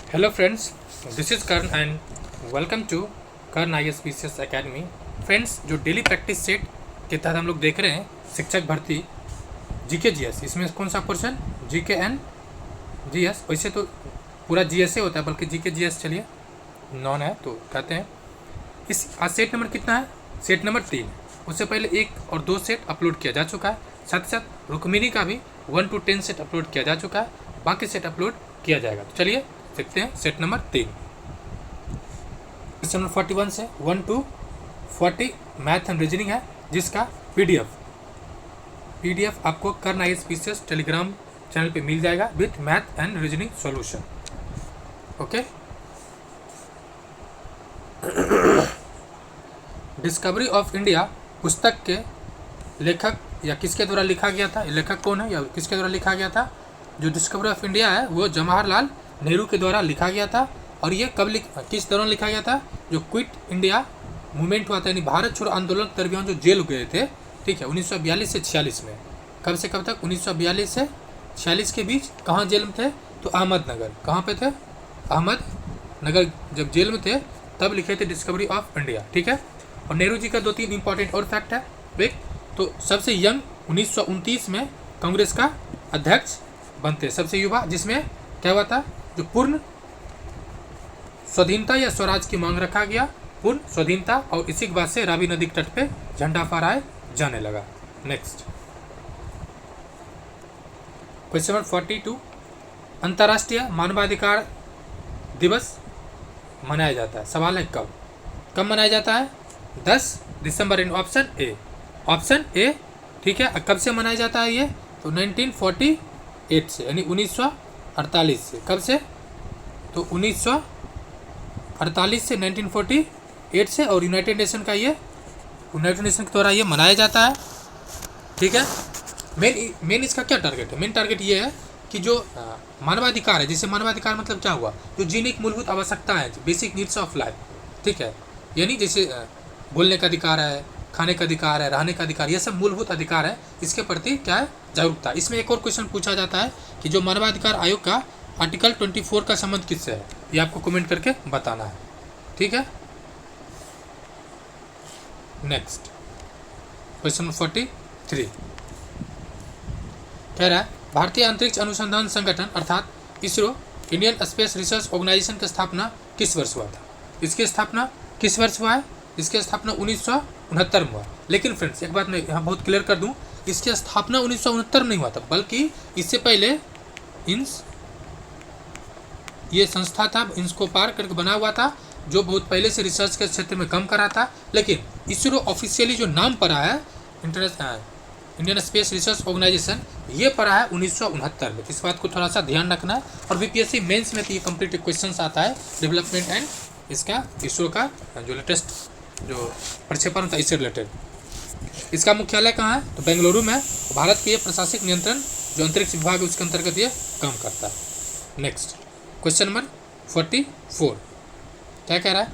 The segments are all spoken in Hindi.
Hello friends, this is Karan and welcome to Karan ISPCS Academy। Friends, जो डेली प्रैक्टिस सेट के तहत हम लोग देख रहे हैं शिक्षक भर्ती जीके जीएस, इसमें कौन सा पोर्शन जीके एंड जीएस। वैसे तो पूरा जीएस होता है, बल्कि जीके जीएस चलिए नॉन है तो कहते हैं। इस आज सेट नंबर कितना है? Set number 3। उससे पहले 1 और 2 सेट अपलोड किया जा चुका है, साथ ही साथ रुक्मिणी का भी 1 to 10 सेट अपलोड किया जा चुका है, बाकी सेट अपलोड किया जाएगा। तो चलिए देखते हैं सेट नंबर 3। क्वेश्चन नंबर 41 से 1 to 40 मैथ एंड रीजनिंग है, जिसका पीडीएफ आपको कर्ण ISPCS टेलीग्राम चैनल पे मिल जाएगा with math and reasoning solution. Okay, discovery of India पुस्तक के लेखक या किसके द्वारा लिखा गया था? लेखक कौन है या किसके द्वारा लिखा गया था? जो डिस्कवरी ऑफ इंडिया है वो जवाहरलाल नेहरू के द्वारा लिखा गया था। और ये कब किस दौरान लिखा गया था? जो क्विट इंडिया मूवमेंट हुआ था, यानी भारत छोड़ो आंदोलन के दरमियान जो जेल गए थे, ठीक है, 1942 से 46 में। कब से कब तक? 1942 से 46 के बीच कहाँ जेल में थे? तो अहमदनगर। कहाँ पे थे? अहमदनगर जब जेल में थे तब लिखे थे डिस्कवरी ऑफ इंडिया, ठीक है। और नेहरू जी का 2-3 इंपॉर्टेंट और फैक्ट है। एक तो सबसे यंग 1929 में कांग्रेस का अध्यक्ष बनते, सबसे युवा, जिसमें क्या हुआ था? जो पूर्ण स्वाधीनता या स्वराज की मांग रखा गया, पूर्ण स्वाधीनता, और इसी के बाद से रावी नदी के तट पे झंडा फहराए जाने लगा। नेक्स्ट क्वेश्चन नंबर 42, अंतर्राष्ट्रीय मानवाधिकार दिवस मनाया जाता है। सवाल है कब? कब मनाया जाता है? 10 दिसंबर इन ऑप्शन ए। ऑप्शन ए, ठीक है। कब से मनाया जाता है ये? तो 1948 से, यानी 1948 से। कब से? तो 1948 से 1948 से। और यूनाइटेड नेशन के द्वारा ये मनाया जाता है, ठीक है। मेन इसका क्या टारगेट है? मेन टारगेट ये है कि जो मानवाधिकार है, जैसे मानवाधिकार मतलब क्या हुआ? जो जीने की मूलभूत आवश्यकता है, बेसिक नीड्स ऑफ लाइफ, ठीक है। यानी जैसे बोलने का अधिकार है, खाने का अधिकार है, रहने का अधिकार, ये सब मूलभूत अधिकार है। इसके प्रति क्या है? जागरूकता। इसमें एक और क्वेश्चन पूछा जाता है कि जो मानवाधिकार आयोग का आर्टिकल 24 का संबंध किससे है? ये आपको कमेंट करके बताना है, ठीक है। नेक्स्ट क्वेश्चन नंबर 43 कह रहा है भारतीय अंतरिक्ष अनुसंधान संगठन अर्थात ISRO, Indian space research organisation की स्थापना किस वर्ष हुआ था? इसकी स्थापना किस वर्ष हुआ है? इसकी स्थापना 1969 में हुआ। लेकिन फ्रेंड्स, एक बात मैं यहाँ बहुत क्लियर कर दूँ, इसकी स्थापना 1969 में नहीं हुआ था, बल्कि इससे पहले ये संस्था था, इसको पार करके बना हुआ था, जो बहुत पहले से रिसर्च के क्षेत्र में काम कर रहा था। लेकिन इसरो ऑफिशियली जो नाम पड़ा है इंडियन स्पेस रिसर्च ऑर्गेनाइजेशन, ये पड़ा है 1969 में। इस बात को थोड़ा सा ध्यान रखना है। और बीपीएससी मेंस में तो ये कंप्लीट क्वेश्चन आता है डेवलपमेंट एंड इसका इसरो का जो लेटेस्ट जो प्रक्षेपण होता है इससे रिलेटेड। इसका मुख्यालय कहाँ है? तो बेंगलुरु में। भारत के ये प्रशासनिक नियंत्रण जो अंतरिक्ष विभाग है उसके अंतर्गत ये काम करता है। नेक्स्ट क्वेश्चन नंबर 44 क्या कह रहा है?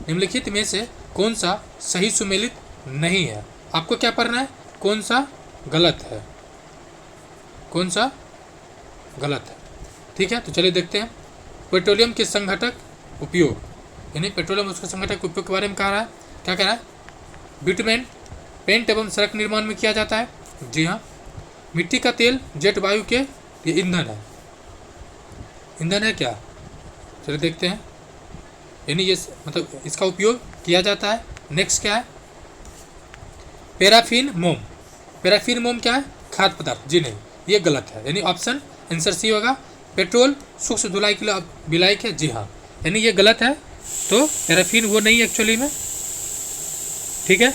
निम्नलिखित में से कौन सा सही सुमेलित नहीं है? आपको क्या पढ़ना है? कौन सा गलत है, कौन सा गलत है, ठीक है। तो चलिए देखते हैं। पेट्रोलियम के संघटक उपयोग, यानी पेट्रोलियम उसके संघटक उपयोग के बारे में कह रहा है। क्या कह रहा है? बिटुमेन पेंट एवं सड़क निर्माण में किया जाता है। जी हाँ। मिट्टी का तेल जेट वायु के ये ईंधन है। ईंधन है क्या? चलिए देखते हैं। यानी ये मतलब इसका उपयोग किया जाता है। नेक्स्ट क्या है? पैराफिन मोम। पैराफिन मोम क्या है? खाद्य पदार्थ। जी नहीं, ये गलत है, यानी ऑप्शन आंसर सी होगा। पेट्रोल सूक्ष्म धुलाई के लिए विलायक है। जी हाँ, यानी ये गलत है। तो पैराफिन वो नहीं एक्चुअली में, ठीक है।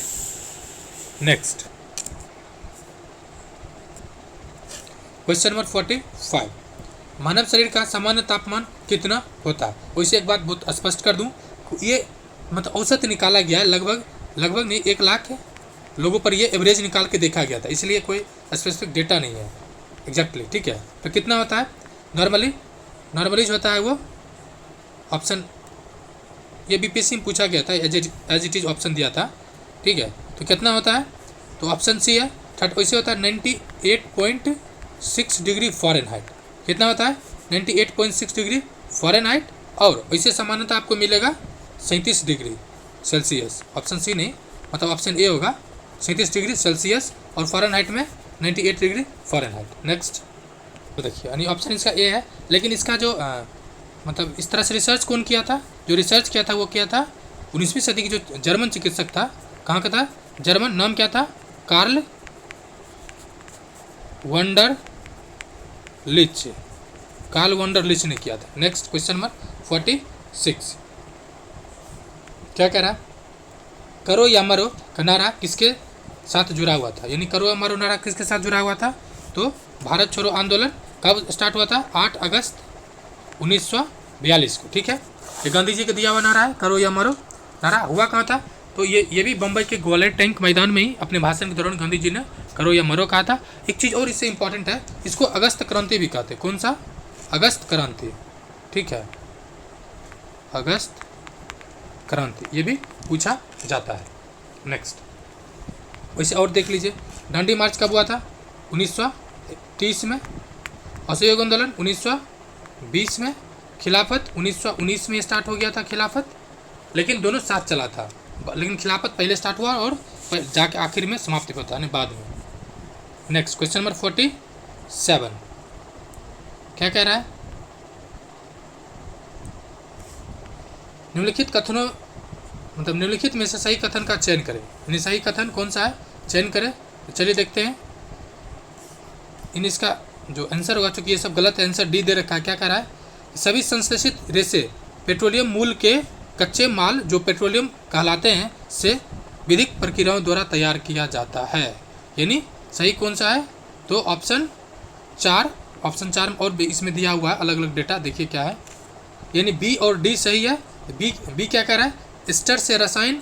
नेक्स्ट क्वेश्चन नंबर 45, मानव शरीर का सामान्य तापमान कितना होता है? वैसे एक बात बहुत स्पष्ट कर दूं, ये मतलब औसत निकाला गया है, लगभग नहीं 1 लाख लोगों पर ये एवरेज निकाल के देखा गया था, इसलिए कोई स्पेसिफिक डेटा नहीं है एग्जैक्टली, ठीक है। तो कितना होता है? नॉर्मली जो होता है वो ऑप्शन, ये बीपीएससी में पूछा गया था, एज इट इज ऑप्शन दिया था, ठीक है। तो कितना होता है? तो ऑप्शन सी है। वैसे होता है 98.6 डिग्री फ़ारेनहाइट। कितना होता है? 98.6 डिग्री फ़ारेनहाइट, और इसे सामान्यतः आपको मिलेगा 37 डिग्री सेल्सियस। ऑप्शन सी नहीं, मतलब ऑप्शन ए होगा 37 डिग्री सेल्सियस, और फ़ारेनहाइट में 98 डिग्री फ़ारेनहाइट। नेक्स्ट तो देखिए, यानी ऑप्शन इसका ए है। लेकिन इसका जो मतलब इस तरह से रिसर्च कौन किया था? जो रिसर्च किया था वो किया था 19वीं सदी की जो जर्मन चिकित्सक था, कहाँ का था? जर्मन, नाम क्या था? कार्ल वंडरलिच। कार्ल वंडरलिच ने किया था। नेक्स्ट क्वेश्चन नंबर 46 क्या कह रहा है? करो या मरो का नारा किसके साथ जुड़ा हुआ था? यानी करो या मरो नारा किसके साथ जुड़ा हुआ था? तो भारत छोड़ो आंदोलन कब स्टार्ट हुआ था? 8 अगस्त 1942 को। ठीक है, ये गांधी जी का दिया हुआ नारा है, करो या मरो। नारा हुआ कहाँ था? तो ये भी बम्बई के ग्वालियर टैंक मैदान में ही अपने भाषण के दौरान गांधी जी ने करो या मरो कहा था। एक चीज़ और इससे इंपॉर्टेंट है, इसको अगस्त क्रांति भी कहते हैं। कौन सा? अगस्त क्रांति। ठीक है, अगस्त क्रांति, ये भी पूछा जाता है। नेक्स्ट वैसे और देख लीजिए, दांडी मार्च कब हुआ था? 1930 में। असहयोग आंदोलन 1920 में। खिलाफत 1919 में स्टार्ट हो गया था खिलाफत, लेकिन दोनों साथ चला था। लेकिन खिलाफत पहले स्टार्ट हुआ और जाके आखिर में समाप्ति होता है बाद में। नेक्स्ट क्वेश्चन नंबर 47 क्या कह रहा है? निम्नलिखित कथनों, मतलब निम्नलिखित में से सही कथन का चयन करें। यानी सही कथन कौन सा है, चयन करें। तो चलिए देखते हैं इन इसका जो आंसर होगा, चूँकि ये सब गलत है, आंसर डी दे रखा है। क्या कह रहा है? सभी संश्लेषित रेसे पेट्रोलियम मूल के कच्चे माल जो पेट्रोलियम कहलाते हैं से विधिक प्रक्रियाओं द्वारा तैयार किया जाता है। यानी सही कौन सा है? तो ऑप्शन 4 में और भी इसमें दिया हुआ है अलग अलग डेटा, देखिए क्या है। यानी बी और डी सही है। बी क्या कह रहा है? एस्टर से रसायन,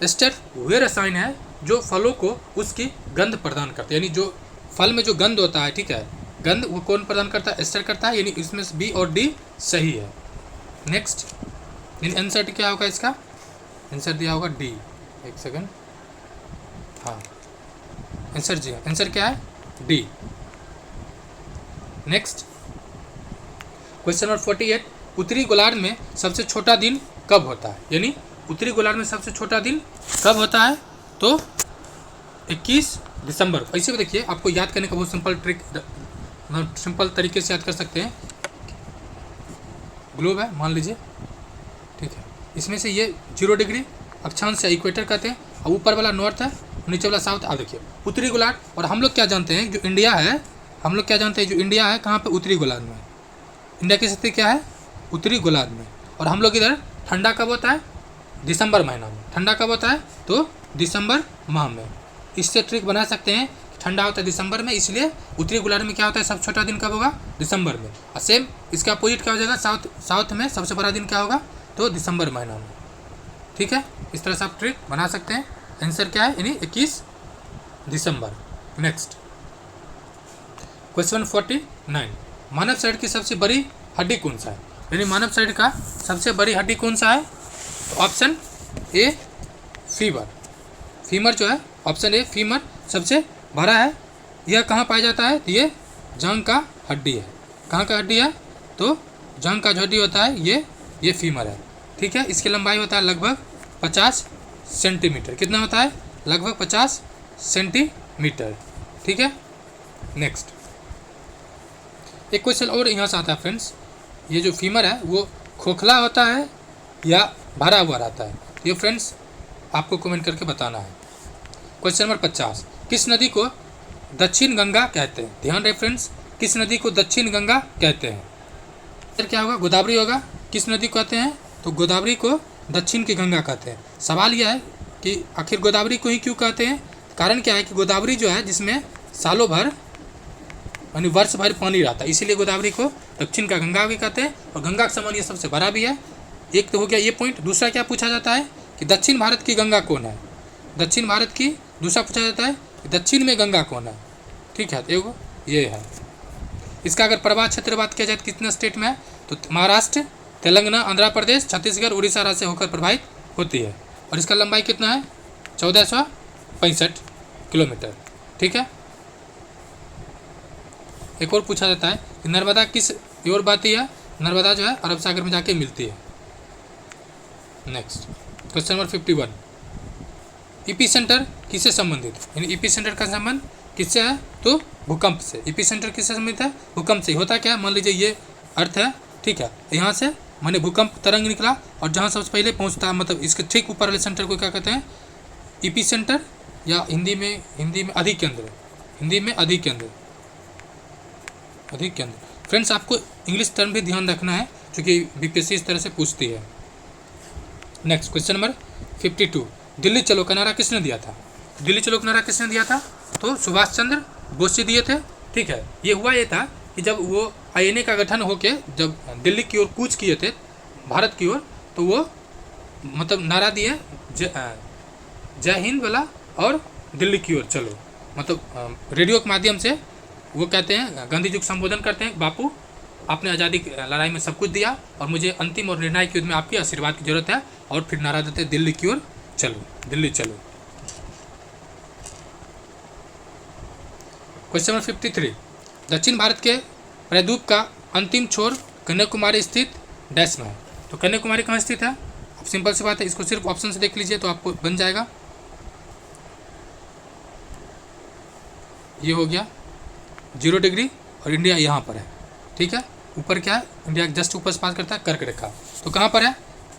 एस्टर वे रसायन है जो फलों को उसकी गंध प्रदान करते हैं। यानी जो फल में जो गंध होता है, ठीक है, गंध वो कौन प्रदान करता है? एस्टर करता है। यानी इसमें बी और डी सही है। नेक्स्ट यानी आंसर क्या होगा इसका? आंसर दिया होगा डी। एक सेकंड, हाँ आंसर जी, आंसर क्या है? डी। नेक्स्ट क्वेश्चन नंबर 48 उत्तरी गोलार्ध में सबसे छोटा दिन कब होता है? यानी उत्तरी गोलार्ध में सबसे छोटा दिन कब होता है? तो 21 दिसंबर। ऐसे भी देखिए, आपको याद करने का बहुत सिंपल ट्रिक, सिंपल तरीके से याद कर सकते हैं। ग्लोब है मान लीजिए, ठीक है, इसमें से ये 0 डिग्री अक्षांश से इक्वेटर कहते हैं, और ऊपर वाला नॉर्थ है, नीचे वाला साउथ। आप देखिए उत्तरी गोलार्ध, और हम लोग क्या जानते हैं, जो इंडिया है, हम लोग क्या जानते हैं, जो इंडिया है कहाँ पे? उत्तरी गोलार्ध में। इंडिया की स्थिति क्या है? उत्तरी गोलार्ध में। और हम लोग इधर ठंडा कब होता है? दिसंबर महीना में। ठंडा कब होता है? तो दिसंबर माह में। इससे ट्रिक बना सकते हैं, ठंडा होता है दिसंबर में, इसलिए उत्तरी गोलार्ध में क्या होता है? सबसे छोटा दिन कब होगा? दिसंबर में। और सेम इसका अपोजिट क्या हो जाएगा? साउथ में सबसे बड़ा दिन क्या होगा? तो दिसंबर महीना में। ठीक है, इस तरह से आप ट्रिक बना सकते हैं। आंसर क्या है? यानी 21 दिसंबर। नेक्स्ट क्वेश्चन 49 मानव शरीर की सबसे बड़ी हड्डी कौन सा है? यानी मानव शरीर का सबसे बड़ी हड्डी कौन सा है? तो ऑप्शन ए फीमर। फीमर जो है, ऑप्शन ए फीमर सबसे बड़ा है। यह कहाँ पाया जाता है? ये जांघ का हड्डी है। कहाँ का हड्डी है? तो जांघ का जो हड्डी होता है ये फीमर है। ठीक है, इसकी लंबाई होता है लगभग 50 सेंटीमीटर। कितना होता है? लगभग 50 सेंटीमीटर। ठीक है, नेक्स्ट एक क्वेश्चन और यहाँ से आता है फ्रेंड्स, ये जो फीमर है वो खोखला होता है या भरा हुआ रहता है? ये फ्रेंड्स आपको कमेंट करके बताना है। क्वेश्चन नंबर 50 किस नदी को दक्षिण गंगा कहते हैं? ध्यान रहे फ्रेंड्स, किस नदी को दक्षिण गंगा कहते हैं? फिर क्या होगा? गोदावरी होगा। किस नदी को कहते हैं? तो गोदावरी को दक्षिण की गंगा कहते हैं। सवाल यह है कि आखिर गोदावरी को ही क्यों कहते हैं? कारण क्या है कि गोदावरी जो है जिसमें सालों भर यानी वर्ष भर पानी रहता है, इसीलिए गोदावरी को दक्षिण का गंगा भी कहते हैं। और गंगा के समान ये सबसे बड़ा भी है। एक तो हो गया ये पॉइंट। दूसरा क्या पूछा जाता है कि दक्षिण भारत की गंगा कौन है? दक्षिण भारत की दूसरा पूछा जाता है कि दक्षिण में गंगा कौन है? ठीक है, एगो ये है। इसका अगर प्रवाह क्षेत्र बात किया जाए तो कितना स्टेट में है? तो महाराष्ट्र, तेलंगाना, आंध्र प्रदेश, छत्तीसगढ़, उड़ीसा राज्य से होकर प्रभावित होती है। और इसका लंबाई कितना है? 1465 किलोमीटर। ठीक है, एक और पूछा जाता है कि नर्मदा किस ये और बात ही है, नर्मदा जो है अरब सागर में जाके मिलती है। Next question number 51, EP centre किससे संबंधित, यानी ईपी सेंटर का संबंध किससे है, तो भूकंप से। ईपी सेंटर किससे संबंधित है, भूकंप से। होता क्या है, मान लीजिए ये अर्थ है, ठीक है, यहाँ से माने भूकंप तरंग निकला और जहाँ सबसे पहले पहुँचता है, मतलब इसके ठीक ऊपर वाले सेंटर को क्या कहते हैं, ईपी सेंटर, या हिंदी में अधिक केंद्र, हिंदी में अधिक केंद्र, अधिक केंद्र। फ्रेंड्स आपको इंग्लिश टर्म भी ध्यान रखना है क्योंकि बीपीएससी इस तरह से पूछती है। नेक्स्ट क्वेश्चन नंबर 52, दिल्ली चलो का नारा किसने दिया था, दिल्ली चलो का नारा किसने दिया था, तो सुभाष चंद्र बोस जी दिए थे, ठीक है। ये हुआ ये था कि जब वो आईएनए का गठन होके जब दिल्ली की ओर कूच किए थे, भारत की ओर, तो वो मतलब नारा दिए जय हिंद वाला और दिल्ली की ओर चलो, मतलब रेडियो के माध्यम से वो कहते हैं, गांधी जी को संबोधन करते हैं, बापू आपने आज़ादी की लड़ाई में सब कुछ दिया और मुझे अंतिम और निर्णायक युद्ध में आपकी आशीर्वाद की जरूरत है, और फिर नारा देते दिल्ली की ओर चलो, दिल्ली चलो। क्वेश्चन नंबर 53, दक्षिण भारत के प्रायद्वीप का अंतिम छोर कन्याकुमारी स्थित डैश में है, तो कन्याकुमारी कहाँ स्थित है, अब सिंपल सी बात है, इसको सिर्फ ऑप्शन से देख लीजिए तो आपको बन जाएगा। ये हो गया 0 डिग्री और इंडिया यहाँ पर है, ठीक है। ऊपर क्या है, इंडिया जस्ट ऊपर से पास करता है कर्क रेखा, तो कहाँ पर है,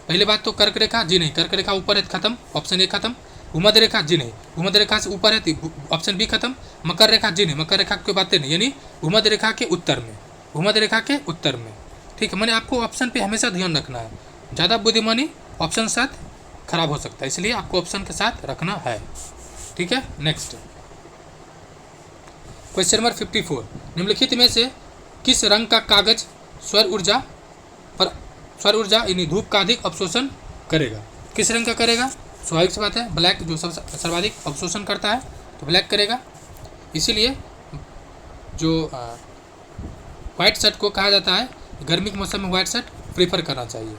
पहली बात तो कर्क रेखा, जी नहीं, कर्क रेखा ऊपर है, खत्म, ऑप्शन ए खत्म। भूमध्य रेखा, जी नहीं, भूमध्य रेखा से ऊपर है, ऑप्शन बी खत्म। मकर रेखा, जी नहीं, मकर रेखा की कोई बातें नहीं, यानी भूमध्य रेखा के उत्तर में, भूमध्य रेखा के उत्तर में, ठीक है। मैंने आपको ऑप्शन पे हमेशा ध्यान रखना है, ज़्यादा बुद्धिमानी ऑप्शन के साथ खराब हो सकता है, इसलिए आपको ऑप्शन के साथ रखना है, ठीक है। नेक्स्ट क्वेश्चन नंबर 54, निम्नलिखित में से किस रंग का कागज सौर ऊर्जा यानी धूप का अधिक अवशोषण करेगा, किस रंग का करेगा, स्वाभाविक सी बात है, ब्लैक जो सर्वाधिक अवशोषण करता है तो ब्लैक करेगा, इसीलिए जो वाइट शर्ट को कहा जाता है, गर्मी के मौसम में वाइट शर्ट प्रीफर करना चाहिए।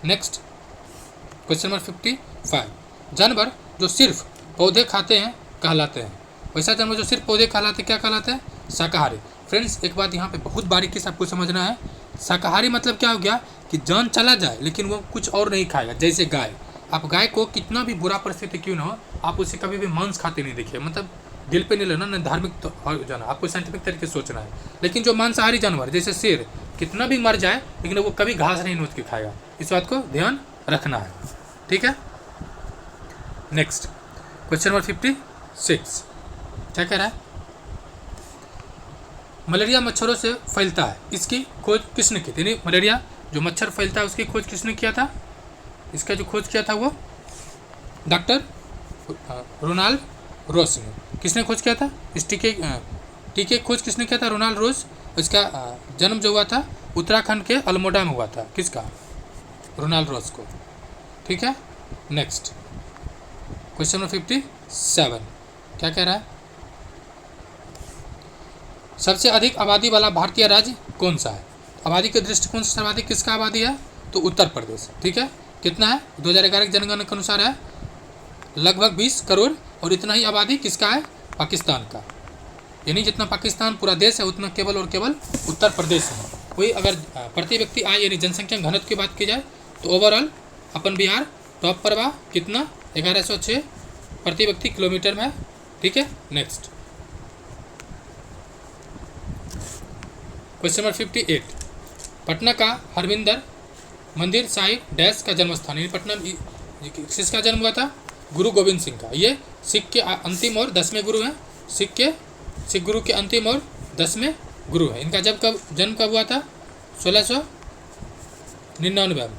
नेक्स्ट क्वेश्चन नंबर 55, जानवर जो सिर्फ पौधे खाते हैं कहलाते हैं, वैसा जानवर जो सिर्फ पौधे कहलाते क्या कहलाते हैं, शाकाहारी। फ्रेंड्स एक बात यहाँ पे बहुत बारीकी से आपको समझना है, शाकाहारी मतलब क्या हो गया कि जान चला जाए लेकिन वो कुछ और नहीं खाएगा, जैसे गाय, आप गाय को कितना भी बुरा परिस्थिति क्यों ना हो, आप उसे कभी भी मांस खाते नहीं देखिए, मतलब दिल पे नहीं लेना, ना धार्मिक तो जाना, आपको साइंटिफिक तरीके से सोचना है। लेकिन जो मांसाहारी जानवर जैसे शेर कितना भी मर जाए लेकिन वो कभी घास नहीं नोच के खाएगा, इस बात को ध्यान रखना है, ठीक है। नेक्स्ट क्वेश्चन नंबर 56, क्या कह रहा है, मलेरिया मच्छरों से फैलता है, इसकी खोज किसने की थी, यानी मलेरिया जो मच्छर फैलता है उसकी खोज किसने किया था, इसका जो खोज किया था वो डॉक्टर रोनाल्ड रोस ने। किसने खोज किया था, इस टीके खोज किसने किया था, रोनाल्ड रोस। इसका जन्म जो हुआ था उत्तराखंड के अल्मोड़ा में हुआ था, किसका, रोनाल्ड रोस को, ठीक है। नेक्स्ट क्वेश्चन नंबर 57, क्या कह रहा है, सबसे अधिक आबादी वाला भारतीय राज्य कौन सा है, आबादी के दृष्टिकोण से सर्वाधिक किसका आबादी है, तो उत्तर प्रदेश, ठीक है। कितना है, 2011 की जनगणना के अनुसार है लगभग 20 करोड़, और इतना ही आबादी किसका है, पाकिस्तान का, यानी जितना पाकिस्तान पूरा देश है उतना केवल और केवल उत्तर प्रदेश है। कोई अगर प्रति व्यक्ति आय यानी जनसंख्या घनत्व की बात की जाए तो ओवरऑल अपन बिहार टॉप पर बा, कितना 1106 प्रति व्यक्ति किलोमीटर में है, ठीक है। नेक्स्ट क्वेश्चन नंबर 58, पटना का हरमिंदर मंदिर साहिब डैश का जन्म स्थान, यानी पटना किसका जन्म हुआ था, गुरु गोविंद सिंह का। ये सिख के अंतिम और 10वें गुरु हैं, सिख गुरु के अंतिम और 10वें गुरु हैं। इनका जन्म कब हुआ था, 1699 में,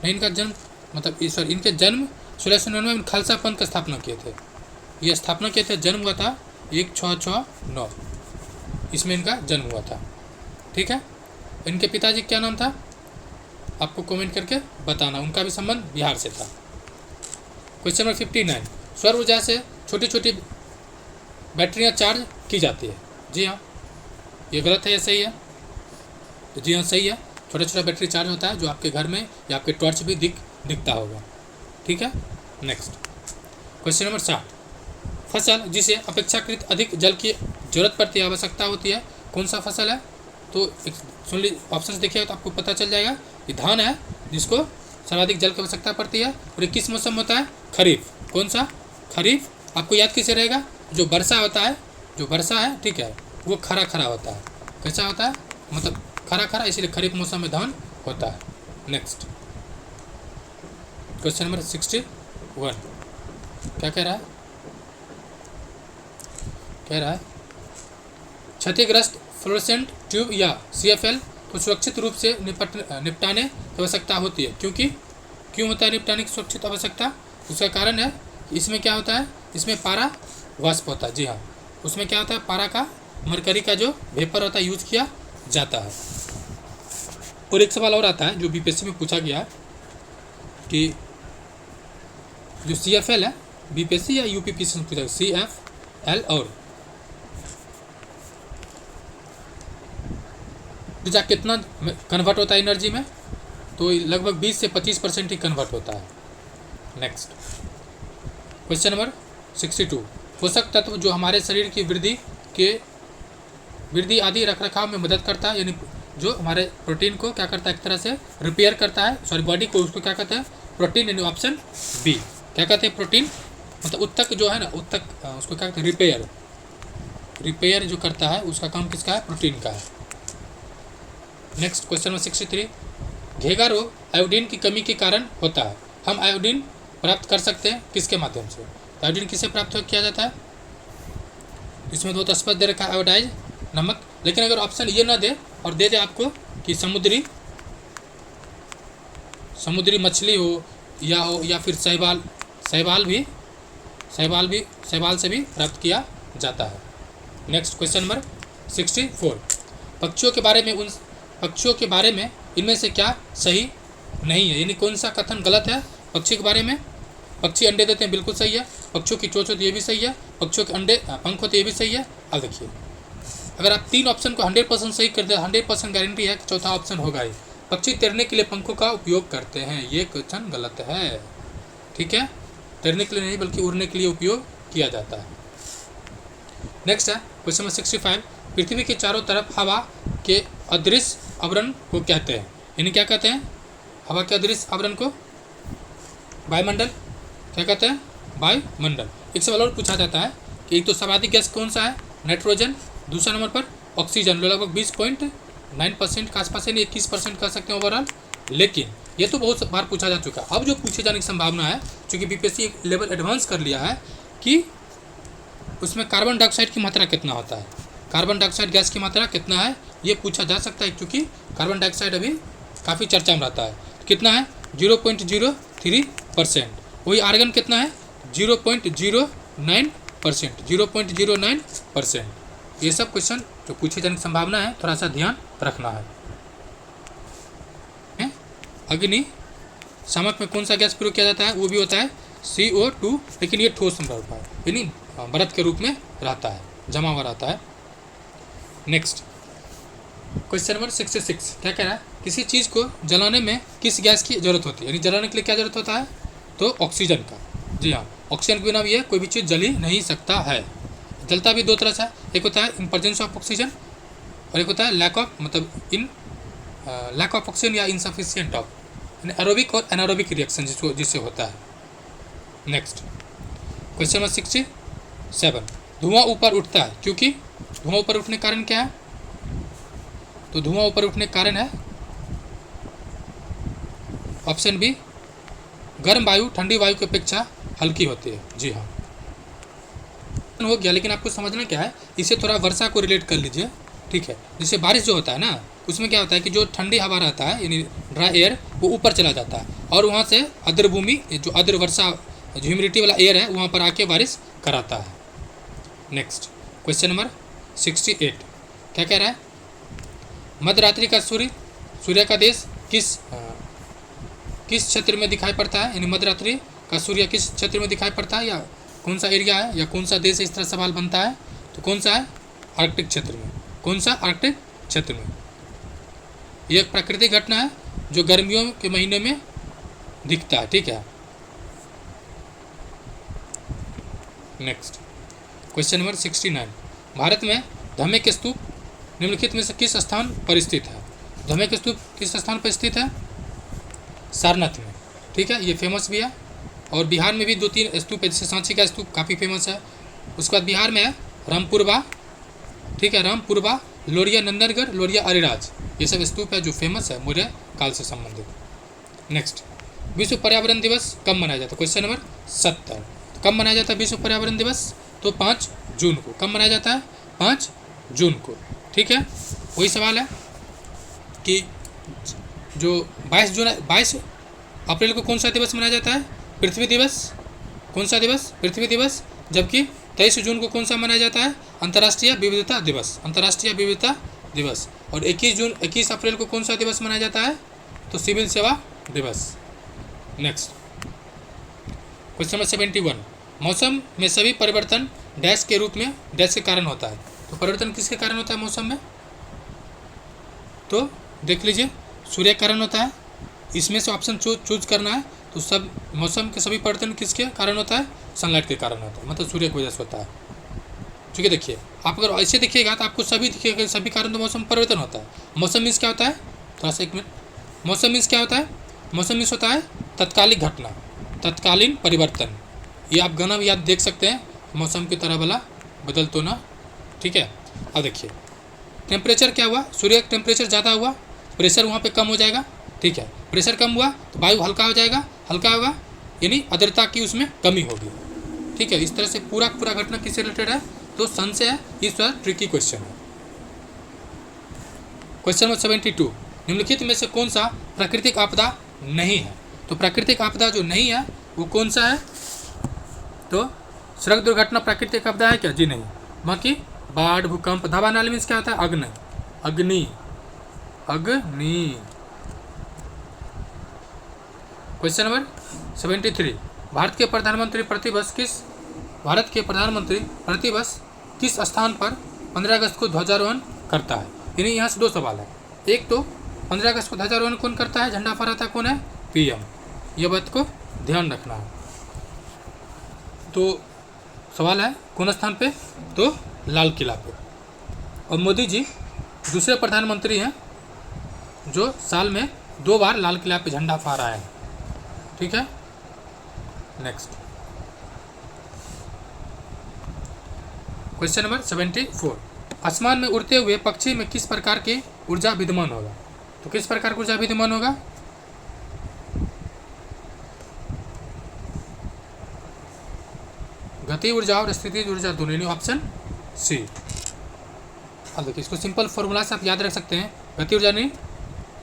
नहीं इनका जन्म मतलब सॉरी इनके जन्म 1699 में खालसा पंथ का स्थापना किए थे, ये स्थापना किए थे, जन्म हुआ था 1669, इसमें इनका जन्म हुआ था, ठीक है। इनके पिताजी क्या नाम था, आपको कमेंट करके बताना, उनका भी संबंध बिहार से था। क्वेश्चन नंबर 59, सौर ऊर्जा से छोटी छोटी बैटरियां चार्ज की जाती है, जी हाँ, ये गलत है या सही है, तो जी हाँ सही है, छोटा छोटा बैटरी चार्ज होता है जो आपके घर में या आपके टॉर्च भी दिखता होगा, ठीक है। नेक्स्ट क्वेश्चन नंबर 60, फसल जिसे अपेक्षाकृत अधिक जल की जरूरत पड़ती है, आवश्यकता होती है, कौन सा फसल है, तो सुन लीजिए, ऑप्शन देखिएगा तो आपको पता चल जाएगा कि धान है जिसको सर्वाधिक जल की आवश्यकता पड़ती है। और ये किस मौसम में होता है? खरीफ। कौन सा? खरीफ। आपको याद कैसे रहेगा? जो वर्षा होता है, जो वर्षा है, ठीक है, वो खरा खरा होता है। कैसा होता है? मतलब खरा खरा, इसलिए खरीफ मौसम में धान होता है। नेक्स्ट क्वेश्चन नंबर 61 क्या कह रहा है? कह रहा है क्षतिग्रस्त फ्लोरेसेंट ट्यूब या CFL को सुरक्षित रूप से निपटाने की आवश्यकता होती है। क्यों होता है निपटाने की सुरक्षित आवश्यकता? उसका कारण है कि इसमें क्या होता है? इसमें पारा वाष्प होता है। जी हाँ, उसमें क्या होता है? पारा का, मरकरी का जो वेपर होता है यूज किया जाता है। और एक सवाल और आता है जो BPSC में पूछा गया कि जो CFL है, BPSC या UPPSC में पूछा, CFL और ऊर्जा कितना कन्वर्ट होता है एनर्जी में? तो लगभग 20 से 25% ही कन्वर्ट होता है। नेक्स्ट क्वेश्चन नंबर 62 पोषक तत्व जो हमारे शरीर की वृद्धि आदि रखरखाव में मदद करता है, यानी जो हमारे प्रोटीन को क्या करता है? एक तरह से रिपेयर करता है, सॉरी बॉडी को, उसको क्या कहते हैं? प्रोटीन। यानी ऑप्शन बी। क्या कहते हैं? प्रोटीन। मतलब उत्तक जो है ना, उत्तक, उसको क्या कहते हैं? रिपेयर जो करता है, उसका काम किसका है? प्रोटीन का है। नेक्स्ट क्वेश्चन नंबर 63 घेगा रोग आयोडीन की कमी के कारण होता है। हम आयोडीन प्राप्त कर सकते हैं किसके माध्यम से? तो आयोडीन किसे प्राप्त किया जाता है? इसमें बहुत स्पष्ट दे रखा है, आयोडाइज नमक। लेकिन अगर ऑप्शन ये ना दे और दे आपको कि समुद्री मछली हो या फिर शैवाल से भी प्राप्त किया जाता है। नेक्स्ट क्वेश्चन नंबर 64 पक्षियों के बारे में इनमें से क्या सही नहीं है? यानी कौन सा कथन गलत है पक्षी के बारे में? पक्षी अंडे देते हैं, बिल्कुल सही है। पक्षियों की चोंच होती है, ये भी सही है। पक्षियों के अंडे पंख होते हैं, ये भी सही है। अब देखिए, अगर आप 3 ऑप्शन को 100% सही कर दे, 100% गारंटी है कि चौथा ऑप्शन होगा ही। पक्षी तैरने के लिए पंखों का उपयोग करते हैं, ये क्वेश्चन गलत है। ठीक है, तैरने के लिए नहीं बल्कि उड़ने के लिए उपयोग किया जाता है। नेक्स्ट है क्वेश्चन नंबर 65 पृथ्वी के चारों तरफ हवा के अदृश्य आवरण को कहते हैं। यानी क्या कहते हैं? हवा के अदृश्य आवरण को वायुमंडल। क्या कहते हैं? वायुमंडल। एक सवाल और पूछा जाता है कि एक तो सर्वाधिक गैस कौन सा है? नाइट्रोजन। दूसरा नंबर पर ऑक्सीजन, लगभग 20.9% के आसपास, यानी 21% कह सकते हैं ओवरऑल। लेकिन ये तो बहुत बार पूछा जा चुका है। अब जो पूछे जाने की संभावना है, चूँकि BPSC एक लेवल एडवांस कर लिया है कि उसमें कार्बन डाइऑक्साइड की मात्रा कितना होता है, कार्बन डाइऑक्साइड गैस की मात्रा कितना है, ये पूछा जा सकता है। क्योंकि कार्बन डाइऑक्साइड अभी काफ़ी चर्चा में रहता है। कितना है? 0.03%। वही आर्गन कितना है? 0.09%। 0.09%। ये सब क्वेश्चन जो पूछे जाने की संभावना है, थोड़ा सा ध्यान रखना है। अग्नि शामक में कौन सा गैस प्रयोग किया जाता है? वो भी होता है CO2, लेकिन ये ठोस में रहता है, यानी बर्फ के रूप में रहता है, जमा हुआ रहता है। नेक्स्ट क्वेश्चन नंबर 66 क्या कह रहा है? किसी चीज़ को जलाने में किस गैस की जरूरत होती है? यानी जलाने के लिए क्या जरूरत होता है? तो ऑक्सीजन का। जी हाँ, ऑक्सीजन के बिना भी कोई भी चीज़ जल ही नहीं सकता है। जलता भी 2 तरह से है, एक होता है इन प्रेजेंस ऑफ ऑक्सीजन और एक होता है लैक ऑफ ऑक्सीजन या इनसफिशियंट ऑफ, यानी एरोबिक और एनारोबिक रिएक्शन जिससे होता है। नेक्स्ट क्वेश्चन नंबर 67 धुआं ऊपर उठता है क्योंकि? धुआं ऊपर उठने का कारण क्या है? तो धुआं ऊपर उठने का कारण है ऑप्शन बी, गर्म वायु ठंडी वायु की अपेक्षा हल्की होती है। जी हाँ, हो गया। लेकिन आपको समझना क्या है, इसे थोड़ा वर्षा को रिलेट कर लीजिए। ठीक है, जैसे बारिश जो होता है ना, उसमें क्या होता है कि जो ठंडी हवा रहता है, यानी ड्राई एयर, वो ऊपर चला जाता है और वहाँ से आर्द्र भूमि, जो आर्द्र वर्षा, जो ह्यूमिडिटी वाला एयर है, वहाँ पर आके बारिश कराता है। नेक्स्ट क्वेश्चन नंबर 68 क्या कह रहा है? मध्यरात्रि का सूर्य का देश किस क्षेत्र में दिखाई पड़ता है? यानी मध्यरात्रि का सूर्य किस क्षेत्र में दिखाई पड़ता है, या कौन सा एरिया है, या कौन सा देश है? इस तरह सवाल बनता है। तो कौन सा है? आर्कटिक क्षेत्र में। कौन सा? आर्कटिक क्षेत्र में। ये एक प्राकृतिक घटना है जो गर्मियों के महीने में दिखता है। ठीक है, नेक्स्ट क्वेश्चन नंबर 69 भारत में धम्मे के स्तूप निम्नलिखित में से किस स्थान पर स्थित है? धौम्य स्तूप किस स्थान पर स्थित है? सारनाथ में। ठीक है, ये फेमस भी है। और बिहार में भी 2-3 स्तूप है, जैसे सांची का स्तूप काफ़ी फेमस है। उसके बाद बिहार में है रामपुरवा, ठीक है, रामपुरवा, लोरिया नंदनगढ़, लोरिया अरेराज, ये सब स्तूप है जो फेमस है मौर्य काल से संबंधित। नेक्स्ट, विश्व पर्यावरण दिवस कब मनाया जाता है? Question number 70। कब मनाया जाता है विश्व पर्यावरण दिवस? तो 5 जून को। कब मनाया जाता है? 5 जून को। ठीक है, वही सवाल है कि जो 22 अप्रैल को कौन सा दिवस मनाया जाता है? पृथ्वी दिवस। कौन सा दिवस? पृथ्वी दिवस। जबकि 23 जून को कौन सा मनाया जाता है? अंतर्राष्ट्रीय विविधता दिवस। अंतर्राष्ट्रीय विविधता दिवस। और 21 अप्रैल को कौन सा दिवस मनाया जाता है? तो सिविल सेवा दिवस। Next, question number 71। मौसम में सभी परिवर्तन डैश के रूप में डैश के कारण होता है। तो परिवर्तन किसके कारण होता है मौसम में? तो देख लीजिए, सूर्य के कारण होता है। इसमें से ऑप्शन चूज करना है। तो सब मौसम के सभी परिवर्तन किसके कारण होता है? सनलाइट के कारण होता है, मतलब सूर्य की वजह से होता है। चूँकि देखिए, आप अगर ऐसे देखिएगा तो आपको सभी दिखेगा, सभी कारण तो मौसम परिवर्तन होता है। मौसम मीन्स क्या होता है? थोड़ा सा एक मिनट। मौसम मीन्स क्या होता है? मौसम मीन्स होता है तत्कालिक घटना, तत्कालीन परिवर्तन। ये आप गाना भी याद देख सकते हैं, मौसम की तरह वाला बदल तो ना। ठीक है, अब देखिए टेम्परेचर क्या हुआ? सूर्य का टेम्परेचर ज़्यादा हुआ, प्रेशर वहाँ पे कम हो जाएगा। ठीक है, प्रेशर कम हुआ तो वायु हल्का हो जाएगा, हल्का होगा यानी आर्द्रता की उसमें कमी होगी। ठीक है, इस तरह से पूरा घटना किससे रिलेटेड है? तो सन से है। इस तरह ट्रिकी क्वेश्चन है। Question number 72। निम्नलिखित में से कौन सा प्राकृतिक आपदा नहीं है? तो प्राकृतिक आपदा जो नहीं है वो कौन सा है? तो सड़क दुर्घटना प्राकृतिक आपदा है क्या? जी नहीं। बाकी बाढ़, भूकंप, धावा नाली मीन्स क्या होता है? अग्नि, अग्नि, अग्नि। Question number 73। भारत के प्रधानमंत्री प्रतिवर्ष किस स्थान पर 15 अगस्त को ध्वजारोहण करता है? यानी यहाँ से 2 सवाल है। एक तो 15 अगस्त को ध्वजारोहण कौन करता है? झंडा फहराता कौन है? पीएम। यह बात को ध्यान रखना है। तो सवाल है कौन स्थान पे? तो लाल किला पे। और मोदी जी दूसरे प्रधानमंत्री हैं जो साल में 2 बार लाल किला पे झंडा फहराए हैं। ठीक है, नेक्स्ट, क्वेश्चन नंबर 74। आसमान में उड़ते हुए पक्षी में किस प्रकार की ऊर्जा विद्यमान होगा? तो किस प्रकार की ऊर्जा विद्यमान होगा? गति ऊर्जा और स्थितिज ऊर्जा दोनों, यानी ऑप्शन सी। अब देखिए, इसको सिंपल फॉर्मूला से आप याद रख सकते हैं। गति ऊर्जा नहीं,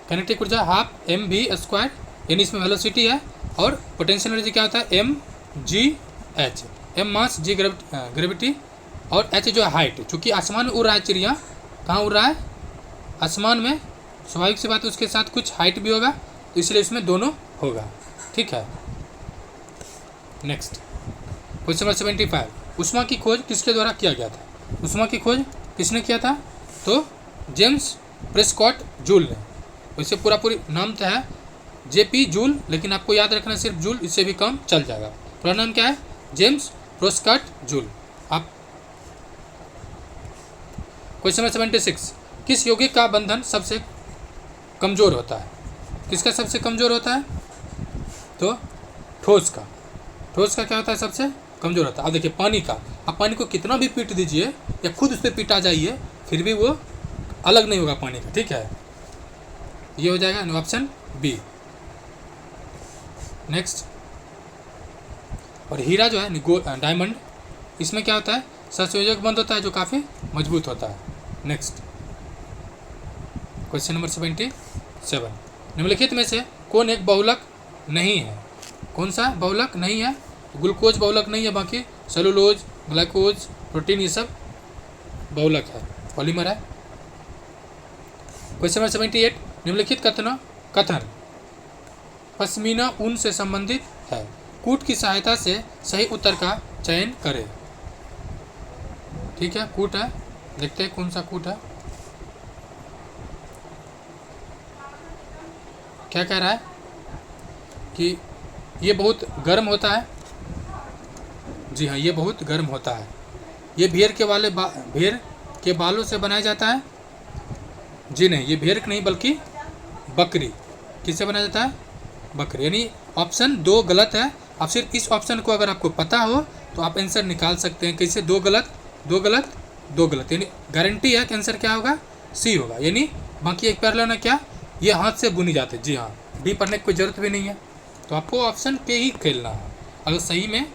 काइनेटिक ऊर्जा हाफ mv², यानी इसमें वेलोसिटी है। और पोटेंशियल एनर्जी क्या होता है? mgh। m मास, g ग्रेविटी, और h जो है हाइट। चूँकि आसमान में उड़ रहा है चिड़िया, कहाँ उड़ रहा है? आसमान में। स्वाभाविक सी बात है उसके साथ कुछ हाइट भी होगा, तो इसलिए इसमें दोनों होगा। ठीक है, नेक्स्ट, क्वेश्चन नंबर 75। ऊष्मा की खोज किसके द्वारा किया गया था? ऊष्मा की खोज किसने किया था? तो जेम्स प्रेस्कॉट जूल ने। वैसे पूरी नाम तो है JP जूल, लेकिन आपको याद रखना सिर्फ जूल, इससे भी कम चल जाएगा। पूरा नाम क्या है? James Prescott joule. आप क्वेश्चन नंबर 76। किस यौगिक का बंधन सबसे कमजोर होता है? किसका सबसे कमजोर होता है? तो ठोस का। ठोस का क्या होता है? सबसे कमजोर होता है। अब देखिए पानी का, आप पानी को कितना भी पीट दीजिए या खुद उस पर पीटा जाइए, फिर भी वो अलग नहीं होगा पानी का। ठीक है, ये हो जाएगा ऑप्शन बी। नेक्स्ट, और हीरा जो है डायमंड, इसमें क्या होता है? सहसंयोजक बंध होता है जो काफ़ी मजबूत होता है। Next, question number 77। निम्नलिखित में से कौन एक बहुलक नहीं है? कौन सा बहुलक नहीं है? ग्लूकोज बहुलक नहीं है, बाकी सेलुलोज, ग्लाइकोज, प्रोटीन, ये सब बहुलक है, पॉलीमर है। Question number 78। निम्नलिखित कथन पश्मीना ऊन से संबंधित है। कूट की सहायता से सही उत्तर का चयन करें। ठीक है, कूट है, देखते हैं कौन सा कूट है। क्या कह रहा है कि ये बहुत गर्म होता है। जी हाँ, ये बहुत गर्म होता है। ये भेड़ के बालों से बनाया जाता है। जी नहीं, ये भेड़ नहीं बल्कि बकरी। किससे बनाया जाता है? बकरी। यानी ऑप्शन 2 गलत है। अब सिर्फ इस ऑप्शन को अगर आपको पता हो तो आप आंसर निकाल सकते हैं। कैसे? 2 गलत 2 गलत 2 गलत, यानी गारंटी है कि आंसर क्या होगा? सी होगा। यानी बाकी एक पैर लेना क्या, ये हाथ से बुनी जाते हैं। जी हाँ, डी पढ़ने की कोई ज़रूरत भी नहीं है। तो आपको ऑप्शन पे ही खेलना है, अगर सही में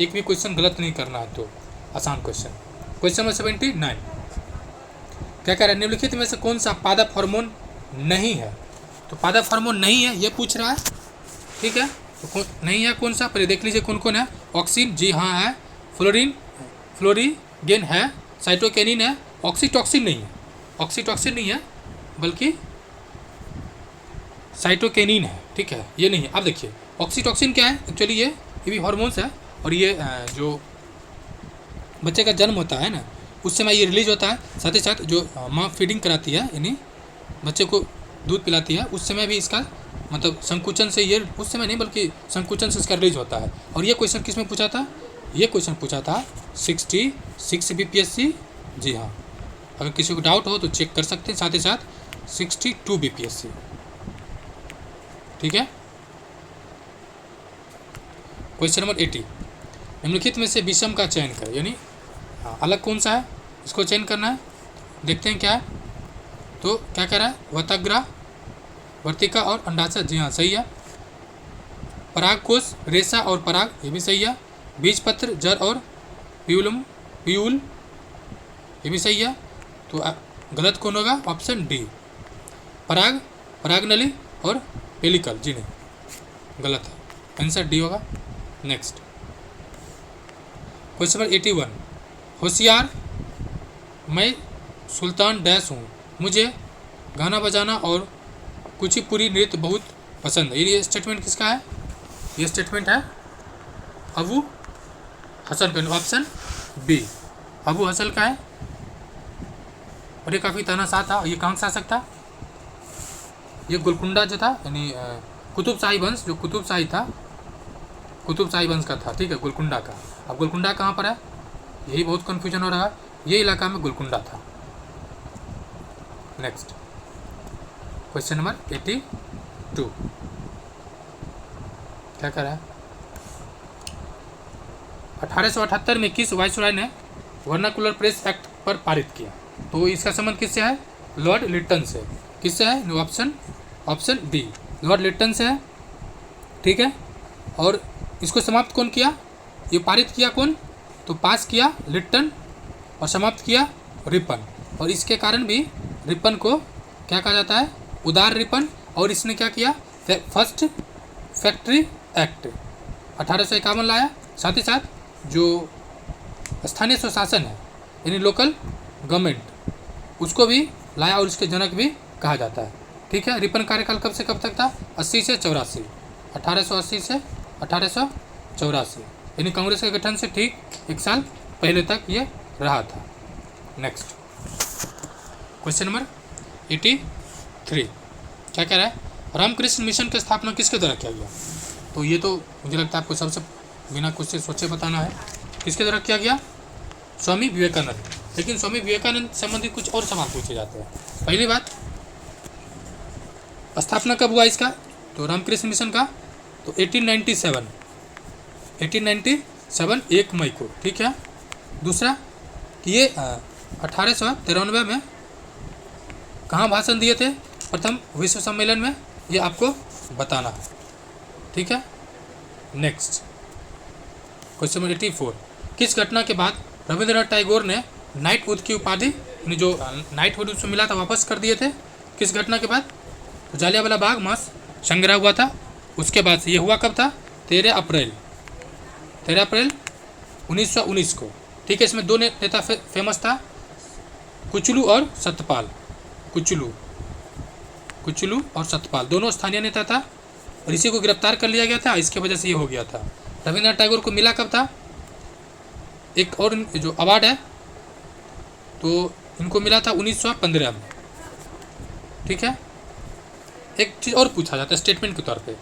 एक भी क्वेश्चन गलत नहीं करना है तो। आसान क्वेश्चन। क्वेश्चन नंबर 79, क्या कह रहा है? निम्नलिखित में से कौन सा पादप हार्मोन नहीं है? तो पादप हार्मोन नहीं है ये पूछ रहा है, ठीक है। तो नहीं है कौन सा, पहले देख लीजिए कौन कौन है। ऑक्सिन, जी हाँ है। फ्लोरीगेन है। साइटोकिनिन है। ऑक्सीटॉक्सिन नहीं है, ऑक्सीटॉक्सिन नहीं है बल्कि साइटोकिनिन है, ठीक है, ये नहीं है। अब देखिए ऑक्सीटॉक्सिन क्या है, एक्चुअली ये भी हार्मोन्स है, और ये जो बच्चे का जन्म होता है ना उस समय ये रिलीज होता है। साथ ही साथ जो माँ फीडिंग कराती है, यानी बच्चे को दूध पिलाती है, उस समय भी इसका मतलब संकुचन से, ये उस समय नहीं बल्कि संकुचन से इसका रिलीज होता है। और ये क्वेश्चन किस में पूछा था? ये क्वेश्चन पूछा था 66 BPSC। जी हाँ, अगर किसी को डाउट हो तो चेक कर सकते हैं। साथ ही साथ 62 BPSC, ठीक है। क्वेश्चन नंबर 80, निम्नलिखित में से विषम का चयन करें, यानी अलग कौन सा है इसको चयन करना है। देखते हैं क्या है। तो क्या कह रहा है? वतग्रा, वर्तिका और अंडाशय, जी हाँ सही है। परागकोश, रेशा और पराग, ये भी सही है। बीजपत्र, जड़ और प्यूल, ये भी सही है। तो गलत कौन होगा? ऑप्शन डी, पराग, परागनली और पेलिकल, जी नहीं गलत है, आंसर डी होगा। नेक्स्ट क्वेश्चन नंबर 81, होशियार, मैं सुल्तान डैश हूँ, मुझे गाना बजाना और कुचिपुड़ी नृत्य बहुत पसंद है। ये स्टेटमेंट किसका है? ये स्टेटमेंट है अबू हसन का, ऑप्शन बी अबू हसन का है। और ये काफ़ी तानाशाह था। ये कहाँ से आ सकता? ये गोलकुंडा जो था, यानी कुतुब शाही वंश, जो कुतुब शाही था, कुतुब शाही वंश का था, ठीक है, गोलकुंडा का। अब गोलकुंडा कहाँ पर है, यही बहुत कन्फ्यूजन हो रहा है। ये इलाका में गोलकुंडा था। नेक्स्ट क्वेश्चन नंबर 82, क्या कर रहा है? 1878 में किस वायसराय ने वर्नाकुलर प्रेस एक्ट पर पारित किया? तो इसका संबंध किससे है? लॉर्ड लिटन से। किससे है? ऑप्शन डी, लॉर्ड लिटन से है, ठीक है। और इसको समाप्त कौन किया? ये पारित किया कौन? तो पास किया लिटन और समाप्त किया रिपन। और इसके कारण भी रिपन को क्या कहा जाता है? उदार रिपन। और इसने क्या किया? फर्स्ट फैक्ट्री एक्ट 1851 लाया। साथ ही साथ जो स्थानीय स्वशासन है, यानी लोकल गवर्नमेंट, उसको भी लाया और इसके जनक भी कहा जाता है, ठीक है। रिपन कार्यकाल कब से कब तक था? 80 से 84, 1880 से 1884, यानी कांग्रेस के गठन से ठीक 1 साल पहले तक ये रहा था। नेक्स्ट क्वेश्चन नंबर 83, क्या कह रहा है? रामकृष्ण मिशन की स्थापना किसके द्वारा किया गया? तो ये तो मुझे लगता है आपको सबसे बिना कुछ सोचे बताना है। किसके द्वारा किया गया? स्वामी विवेकानंद। लेकिन स्वामी विवेकानंद संबंधित कुछ और सवाल पूछे जाते हैं। पहली बात, स्थापना कब हुआ इसका? तो रामकृष्ण मिशन का तो 1897 1 मई को, ठीक है। दूसरा कि ये 1893 में कहाँ भाषण दिए थे? प्रथम विश्व सम्मेलन में, ये आपको बताना है, ठीक है। नेक्स्ट क्वेश्चन नंबर 84, किस घटना के बाद रविंद्रनाथ टैगोर ने नाइटहुड की उपाधि, यानी जो नाइटहुड उसको मिला था, वापस कर दिए थे? किस घटना के बाद? तो जालियांवाला बाग मास संग्रह हुआ था, उसके बाद से ये हुआ कब था? 13 अप्रैल 1919 को, ठीक है। इसमें दो नेता फेमस था, कुचलू और सत्यपाल। कुचलू और सत्यपाल दोनों स्थानीय नेता था, और इसी को गिरफ्तार कर लिया गया था, इसके वजह से ये हो गया था। रविंद्रनाथ टैगोर को मिला कब था? एक और जो अवार्ड है तो इनको मिला था 1915 में, ठीक है। एक चीज़ और पूछा जाता है स्टेटमेंट के तौर पे,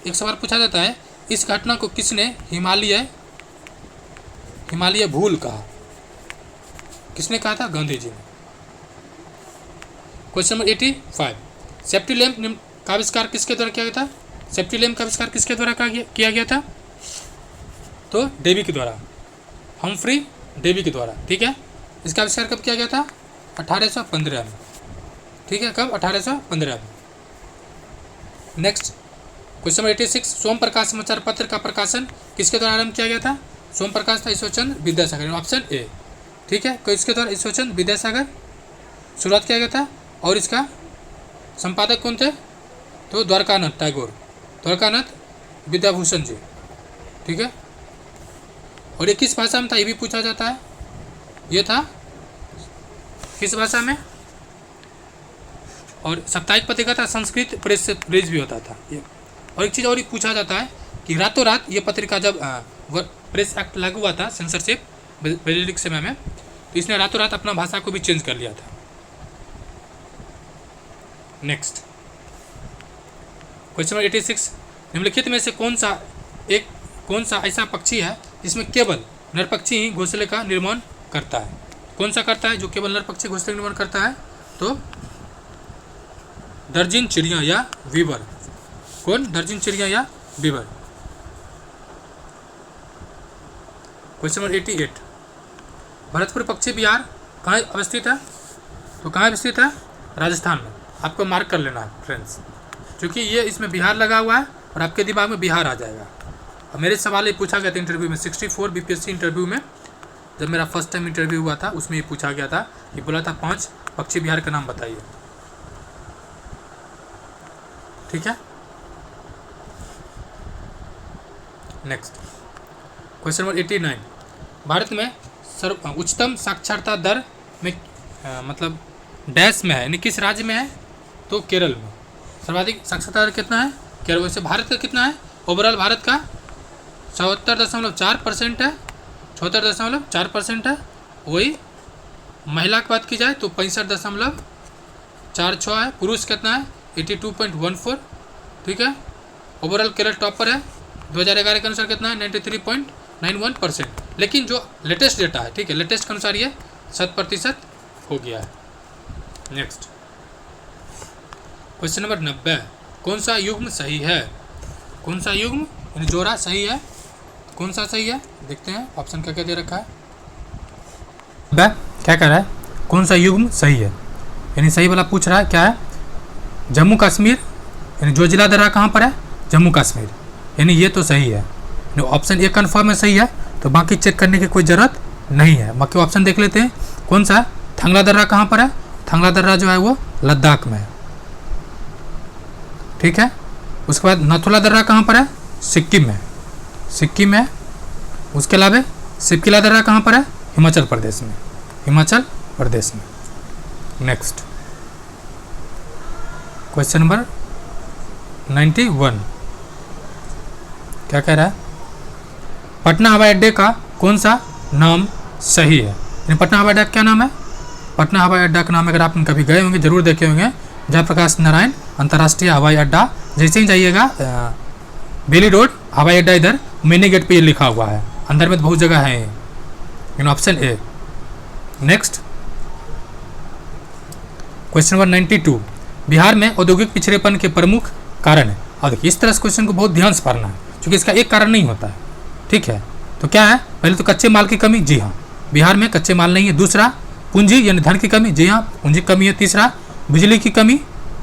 एक सवाल पूछा जाता है, इस घटना को किसने हिमालय भूल कहा? किसने कहा था? गांधी जी ने। क्वेश्चन नंबर 85, सेफ्टी लैंप का आविष्कार किसके द्वारा किया गया था? सेफ्टी लैंप का आविष्कार किसके द्वारा किया गया था? तो डेवी के द्वारा, हम्फ्री डेवी के द्वारा। ठीक है, इसका आविष्कार कब किया गया था? 1815 में। ठीक है, कब? 1815 में। नेक्स्ट क्वेश्चन नंबर 86, सोम प्रकाश समाचार पत्र का प्रकाशन किसके द्वारा आरंभ किया गया था? सोम प्रकाश था ईश्वरचंद्र विद्यासागर, ऑप्शन ए। ठीक है, तो इसके द्वारा ईश्वरचंद्र विद्यासागर शुरुआत किया गया था। और इसका संपादक कौन थे? तो द्वारकानाथ टैगोर, द्वारकानाथ विद्याभूषण जी। ठीक है, और ये किस भाषा में था ये भी पूछा जाता है। ये था किस भाषा में? और साप्ताहिक पत्रिका था, संस्कृत प्रेस से प्रेस भी होता था ये। और एक चीज़ और ही पूछा जाता है कि रातों रात ये पत्रिका जब प्रेस एक्ट लागू हुआ था, सेंसरशिप बेलिक समय में, तो इसने रातों रात अपना भाषा को भी चेंज कर लिया था। नेक्स्ट क्वेश्चन नंबर 86, निम्नलिखित में से कौन सा ऐसा पक्षी है जिसमें केवल नर पक्षी ही घोंसले का निर्माण करता है? कौन सा करता है जो केवल नर पक्षी घोंसले का निर्माण करता है? तो दर्जन चिड़िया या वीवर। कौन? दर्जन चिड़िया या वीवर। क्वेश्चन नंबर 88, भरतपुर पक्षी विहार कहाँ अवस्थित है? तो कहाँ अवस्थित है? राजस्थान में। आपको मार्क कर लेना है फ्रेंड्स, क्योंकि ये इसमें बिहार लगा हुआ है और आपके दिमाग में बिहार आ जाएगा। और मेरे सवाल ये पूछा गया था इंटरव्यू में, 64 बीपीएससी इंटरव्यू में, जब मेरा फर्स्ट टाइम इंटरव्यू हुआ था उसमें ये पूछा गया था कि बोला था 5 पक्षी विहार का नाम बताइए। ठीक है, नेक्स्ट क्वेश्चन नंबर 89, भारत में उच्चतम साक्षरता दर में मतलब डैश में है, यानी किस राज्य में है? तो केरल में। सर्वाधिक साक्षरता दर कितना है? केरल। वैसे भारत का कितना है? ओवरऑल भारत का 74.4% है, 74.4% है। वही महिला की बात की जाए तो 65.46 है। पुरुष कितना है? 82.14। ठीक है, ओवरऑल केरल टॉपर है। 2011 के अनुसार कितना है? 93.91%। लेकिन जो लेटेस्ट डेटा है, ठीक है, लेटेस्ट के अनुसार ये 100% हो गया है। नेक्स्ट क्वेश्चन नंबर 90, कौन सा युग्म सही है? कौन सा युग्म यानी जोड़ा सही है? कौन सा सही है? देखते हैं ऑप्शन क्या क्या दे रखा है। क्या कह रहा है? कौन सा युग्म सही है? यानी सही वाला पूछ रहा है क्या है? जम्मू कश्मीर, यानी जो जिला दे रहा कहाँ पर है? जम्मू कश्मीर, यानी ये तो सही है। ऑप्शन ए कन्फर्म है सही है, तो बाकी चेक करने की कोई ज़रूरत नहीं है। बाकी ऑप्शन देख लेते हैं। कौन सा? थंगला दर्रा कहाँ पर है? थंगला दर्रा जो है वो लद्दाख में है। ठीक है, उसके बाद नथुला दर्रा कहाँ पर है? सिक्किम में, सिक्किम में। उसके अलावा सिपकिला दर्रा कहाँ पर है? हिमाचल प्रदेश में, हिमाचल प्रदेश में। नेक्स्ट क्वेश्चन नंबर 91, क्या कह रहा है? पटना हवाई अड्डे का कौन सा नाम सही है? यानी पटना हवाई अड्डा क्या नाम है? पटना हवाई अड्डा का नाम अगर आप कभी गए होंगे जरूर देखे होंगे, जयप्रकाश नारायण अंतर्राष्ट्रीय हवाई अड्डा। जैसे ही जाइएगा बेली रोड हवाई अड्डा, इधर मेन गेट पे ये लिखा हुआ है। अंदर में तो बहुत जगह है, लेकिन option A. Next question number 92, Bihar में औद्योगिक पिछड़ेपन के प्रमुख कारण है। और देखिए इस तरह से क्वेश्चन को बहुत ध्यान से पढ़ना है, क्योंकि इसका एक कारण नहीं होता है। ठीक है, तो क्या है? पहले तो कच्चे माल की कमी, जी हाँ, बिहार में कच्चे माल नहीं है। दूसरा पूंजी यानी धन की कमी, जी हाँ, पूंजी की कमी है। तीसरा बिजली की कमी,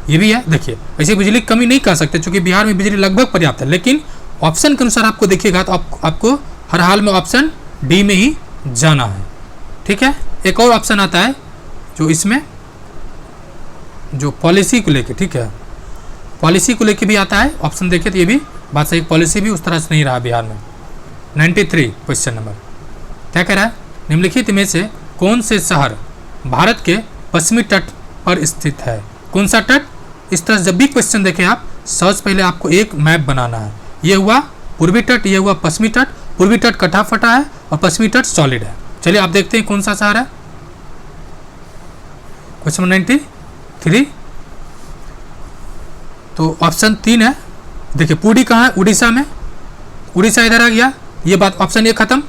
ये भी है। देखिए ऐसे बिजली की कमी नहीं कह सकते, क्योंकि बिहार में बिजली लगभग पर्याप्त है। लेकिन ऑप्शन के अनुसार आपको देखिएगा तो आपको हर हाल में ऑप्शन डी में ही जाना है। ठीक है, एक और ऑप्शन आता है जो इसमें जो पॉलिसी को लेके, ठीक है, पॉलिसी को लेके भी आता है ऑप्शन। देखिए तो ये भी बात सही, पॉलिसी भी उस तरह से नहीं रहा बिहार में। 93 क्वेश्चन नंबर क्या कह रहा है? निम्नलिखित में से कौन से शहर भारत के पश्चिमी तट पर स्थित है? कौन सा तट? इस तरह जब भी क्वेश्चन देखें आप, सबसे पहले आपको एक मैप बनाना है। ये हुआ पूर्वी तट, ये हुआ पश्चिमी तट। पूर्वी तट कटा फटा है और पश्चिमी तट सॉलिड है। चलिए आप देखते हैं कौन सा शहर है। क्वेश्चन नंबर 93, तो ऑप्शन 3 है। देखिए पुरी कहाँ है? उड़ीसा में, उड़ीसा इधर आ गया, ये बात ऑप्शन ए खत्म।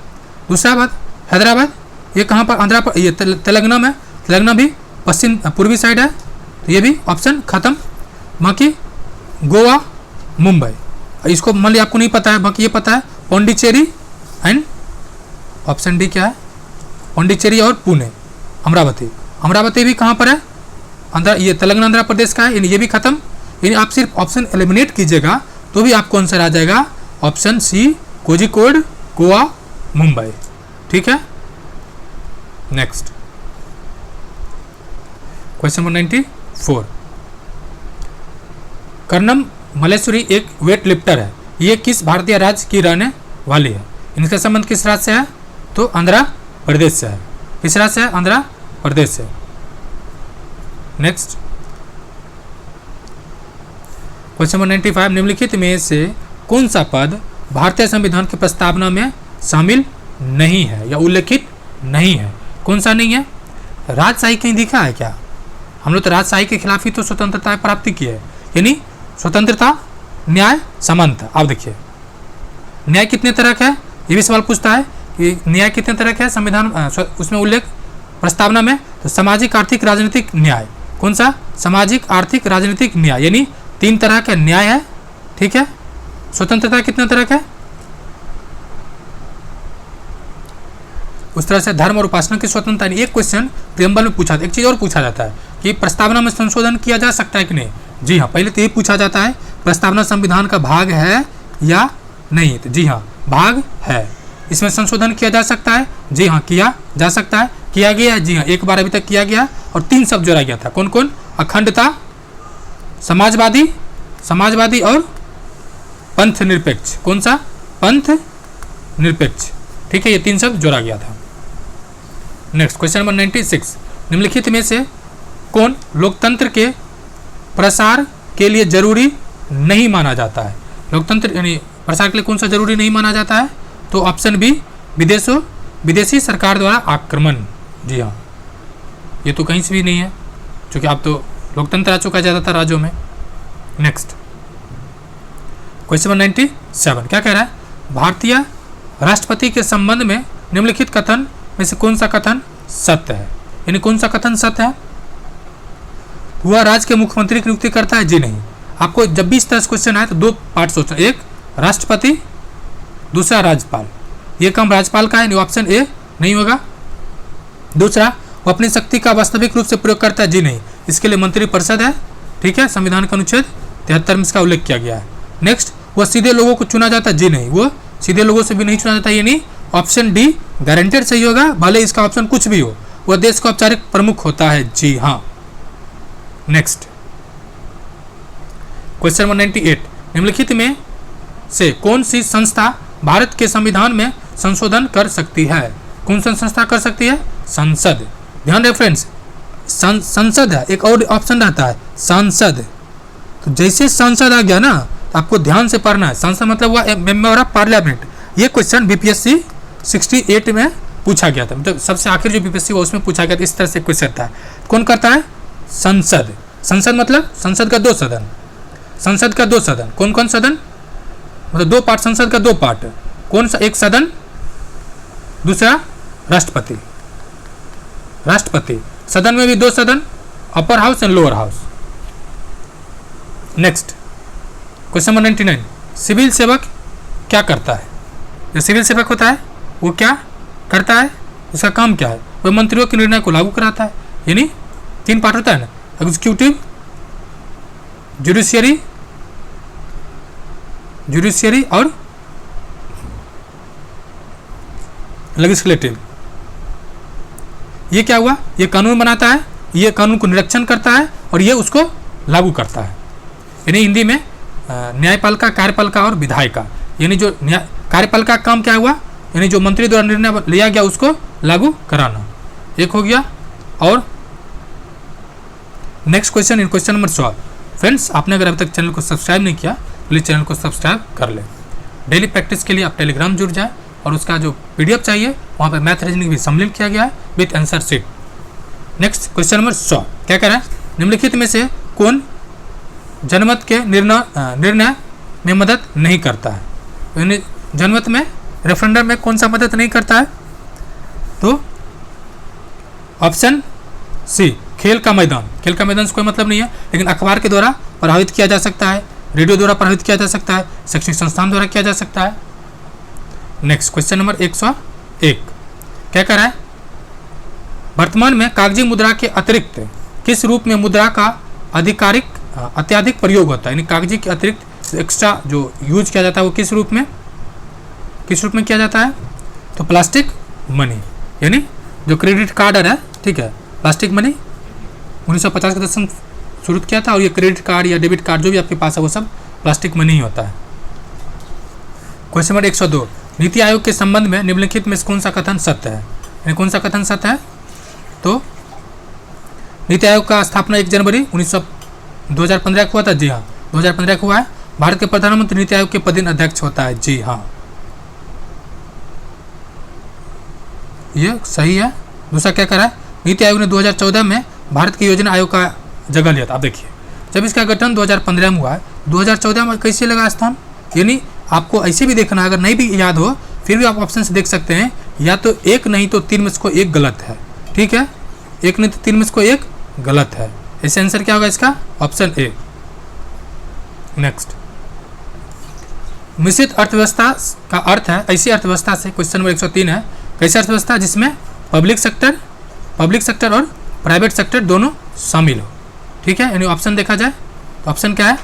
दूसरा बात हैदराबाद, ये कहाँ पर? आंध्र पर, ये तेलंगाना में, तेलंगाना भी पश्चिम पूर्वी साइड है, तो तो ये भी ऑप्शन खत्म। बाकी गोवा, मुंबई, इसको मान लिया आपको नहीं पता है, बाकी ये पता है पौंडीचेरी एंड ऑप्शन डी क्या है, पौंडीचेरी और पुणे, अमरावती। अमरावती भी कहाँ पर है, आंध्र, ये तेलंगाना आंध्र प्रदेश का है, यानी ये भी खत्म। यानी आप सिर्फ ऑप्शन एलिमिनेट कीजिएगा तो भी आपको आंसर आ जाएगा ऑप्शन सी, कोझिकोड, गोवा, मुंबई। ठीक है, next question number 94। Karnam Malleswari एक वेट लिफ्टर है, ये किस भारतीय राज्य की रहने वाली है? इनका संबंध किस राज्य से है? तो आंध्र प्रदेश से है। किस राज्य से है? आंध्र प्रदेश से। Next question number 95। निम्नलिखित में से कौन सा पद भारतीय संविधान की प्रस्तावना में शामिल नहीं है या उल्लेखित नहीं है? कौन सा नहीं है? राजशाही कहीं दिखा है क्या? हम लोग तो राजशाही के खिलाफ ही तो स्वतंत्रता प्राप्ति की है, यानी स्वतंत्रता, न्याय, समानता। आप देखिए न्याय कितने तरह का है, ये भी सवाल पूछता है कि न्याय कितने तरह का है संविधान, उसमें उल्लेख प्रस्तावना में। तो सामाजिक, आर्थिक, राजनीतिक न्याय। कौन सा? सामाजिक, आर्थिक, राजनीतिक न्याय, यानी 3 तरह का न्याय है। ठीक है, स्वतंत्रता कितने तरह का है? उस तरह से धर्म और उपासना की स्वतंत्रता। एक क्वेश्चन प्रियम्बल में पूछा, एक चीज और पूछा जाता है कि प्रस्तावना में संशोधन किया जा सकता है कि नहीं। जी हाँ, पहले तो ये पूछा जाता है प्रस्तावना संविधान का भाग है या नहीं। तो जी हाँ, भाग है। इसमें संशोधन किया जा सकता है? जी हाँ, किया जा सकता है। किया गया है? जी हाँ, एक बार अभी तक किया गया और 3 शब्द जोड़ा गया था। कौन कौन? अखंडता, समाजवादी और पंथ निरपेक्ष। कौन सा? पंथ निरपेक्ष। ठीक है, ये 3 शब्द जोड़ा गया था। Next question number 96। निम्नलिखित में से कौन लोकतंत्र के प्रसार के लिए जरूरी नहीं माना जाता है? लोकतंत्र यानी प्रसार के लिए कौन सा जरूरी नहीं माना जाता है? तो ऑप्शन बी, विदेशी सरकार द्वारा आक्रमण। जी हाँ, ये तो कहीं से भी नहीं है, क्योंकि आप तो लोकतंत्र आ चुका है ज़्यादातर राज्यों में। नेक्स्ट क्वेश्चन नंबर 97 क्या कह रहा है? भारतीय राष्ट्रपति के संबंध में निम्नलिखित कथन में से कौन सा कथन सत्य है? यानी कौन सा कथन सत्य है? वह राज्य के मुख्यमंत्री की नियुक्ति करता है? जी नहीं। आपको जब भी इस तरह से क्वेश्चन आए तो 2 पार्ट सोचना, एक राष्ट्रपति, दूसरा राज्यपाल। ये काम राज्यपाल का है, ऑप्शन ए नहीं होगा। दूसरा, वो अपनी शक्ति का वास्तविक रूप से प्रयोग करता है? जी नहीं। इसके लिए मंत्रिपरिषद है। ठीक है, संविधान का अनुच्छेद 73 में इसका उल्लेख किया गया है। नेक्स्ट, वह सीधे लोगों को चुना जाता है? जी नहीं, वो सीधे लोगों से भी नहीं चुना जाता, यानी ऑप्शन डी गारंटेड सही होगा, भले इसका ऑप्शन कुछ भी हो। वह देश का औपचारिक प्रमुख होता है। जी हाँ। Next question number 98। निम्नलिखित में से कौन सी संस्था भारत के संविधान में संशोधन कर सकती है? कौन सी संस्था कर सकती है? संसद। ध्यान रहे फ्रेंड्स, संसद है, एक और ऑप्शन रहता है सांसद। तो जैसे संसद आ गया ना, तो आपको ध्यान से पढ़ना है। संसद मतलब हुआ मेंबर ऑफ पार्लियामेंट। ये क्वेश्चन बीपीएससी 68 में पूछा गया था, मतलब सबसे आखिर जो बीपीएससी हुआ उसमें पूछा गया था। इस तरह से क्वेश्चन था। कौन करता है? संसद। संसद मतलब संसद का 2 सदन। संसद का 2 सदन। कौन कौन सदन? मतलब 2 पार्ट, संसद का 2 पार्ट। कौन सा? एक सदन, दूसरा राष्ट्रपति। राष्ट्रपति सदन में भी 2 सदन, upper house and lower house. Next question number 99। Civil सेवक क्या करता है? जो सिविल सेवक होता है वो क्या करता है? उसका काम क्या है? वह मंत्रियों के निर्णय को लागू कराता है। यानी 3 पार्ट होता है ना, एग्जीक्यूटिव, जुडिशियरी और लेजिस्लेटिव। ये क्या हुआ? ये कानून बनाता है, ये कानून को निरीक्षण करता है और ये उसको लागू करता है। यानी हिंदी में न्यायपालिका, कार्यपालिका और विधायिका। यानी जो कार्यपालिका का काम क्या हुआ? यानी जो मंत्री द्वारा निर्णय लिया गया उसको लागू कराना। एक हो गया। और नेक्स्ट क्वेश्चन, इन क्वेश्चन नंबर 100। फ्रेंड्स, आपने अगर अभी तक चैनल को सब्सक्राइब नहीं किया, प्लीज़ चैनल को सब्सक्राइब कर लें। डेली प्रैक्टिस के लिए आप टेलीग्राम जुड़ जाए और उसका जो पीडीएफ चाहिए वहाँ पर मैथ रीजनिंग भी सम्मिलित किया गया है with answer sheet. Next question number 100 क्या कह रहा है? निम्नलिखित में से कौन जनमत के निर्णय में मदद नहीं करता है? यानी जनमत में, रेफरेंडम में कौन सा मदद नहीं करता है? तो ऑप्शन सी, खेल का मैदान से कोई मतलब नहीं है, लेकिन अखबार के द्वारा प्रभावित किया जा सकता है, रेडियो द्वारा प्रभावित किया जा सकता है, शैक्षणिक संस्थान द्वारा किया जा सकता है। नेक्स्ट क्वेश्चन नंबर 101 क्या कह रहा है, वर्तमान में कागजी मुद्रा के अतिरिक्त किस रूप में मुद्रा का अत्यधिक प्रयोग होता है, यानी कागजी के अतिरिक्त एक्स्ट्रा जो यूज किया जाता है वो किस रूप में किया जाता है? तो प्लास्टिक मनी, यानी जो क्रेडिट कार्ड है, ठीक है, प्लास्टिक मनी 1950 के दशक में शुरू किया था, और ये क्रेडिट कार्ड या डेबिट कार्ड जो भी आपके पास है वो सब प्लास्टिक मनी ही होता है। क्वेश्चन नंबर 102 नीति आयोग के संबंध में निम्नलिखित में कौन सा कथन सत्य है, यानी कौन सा कथन सत्य है? तो नीति आयोग का स्थापना 1 जनवरी 2015 को हुआ था। जी हाँ, 2015 को हुआ है। भारत के प्रधानमंत्री नीति आयोग के पदेन अध्यक्ष होता है। जी हाँ, ये सही है। दूसरा क्या करा है, नीति आयोग ने 2014 में भारत की योजना आयोग का जगह लिया था। आप देखिए, जब इसका गठन 2015 में हुआ है, 2014 में कैसे लगा स्थान, यानी आपको ऐसे भी देखना, अगर नहीं भी याद हो फिर भी आप ऑप्शन से देख सकते हैं, या तो एक नहीं तो 3 में से एक गलत है। ठीक है, एक नहीं तो 3 में से एक गलत है। ऐसे आंसर क्या होगा इसका? Option A. नेक्स्ट, मिश्रित अर्थव्यवस्था का अर्थ है ऐसी अर्थव्यवस्था से, क्वेश्चन नंबर 103 है, कैसी अर्थव्यवस्था जिसमें पब्लिक सेक्टर और प्राइवेट सेक्टर दोनों शामिल हो। ठीक है, यानी ऑप्शन देखा जाए तो ऑप्शन क्या है?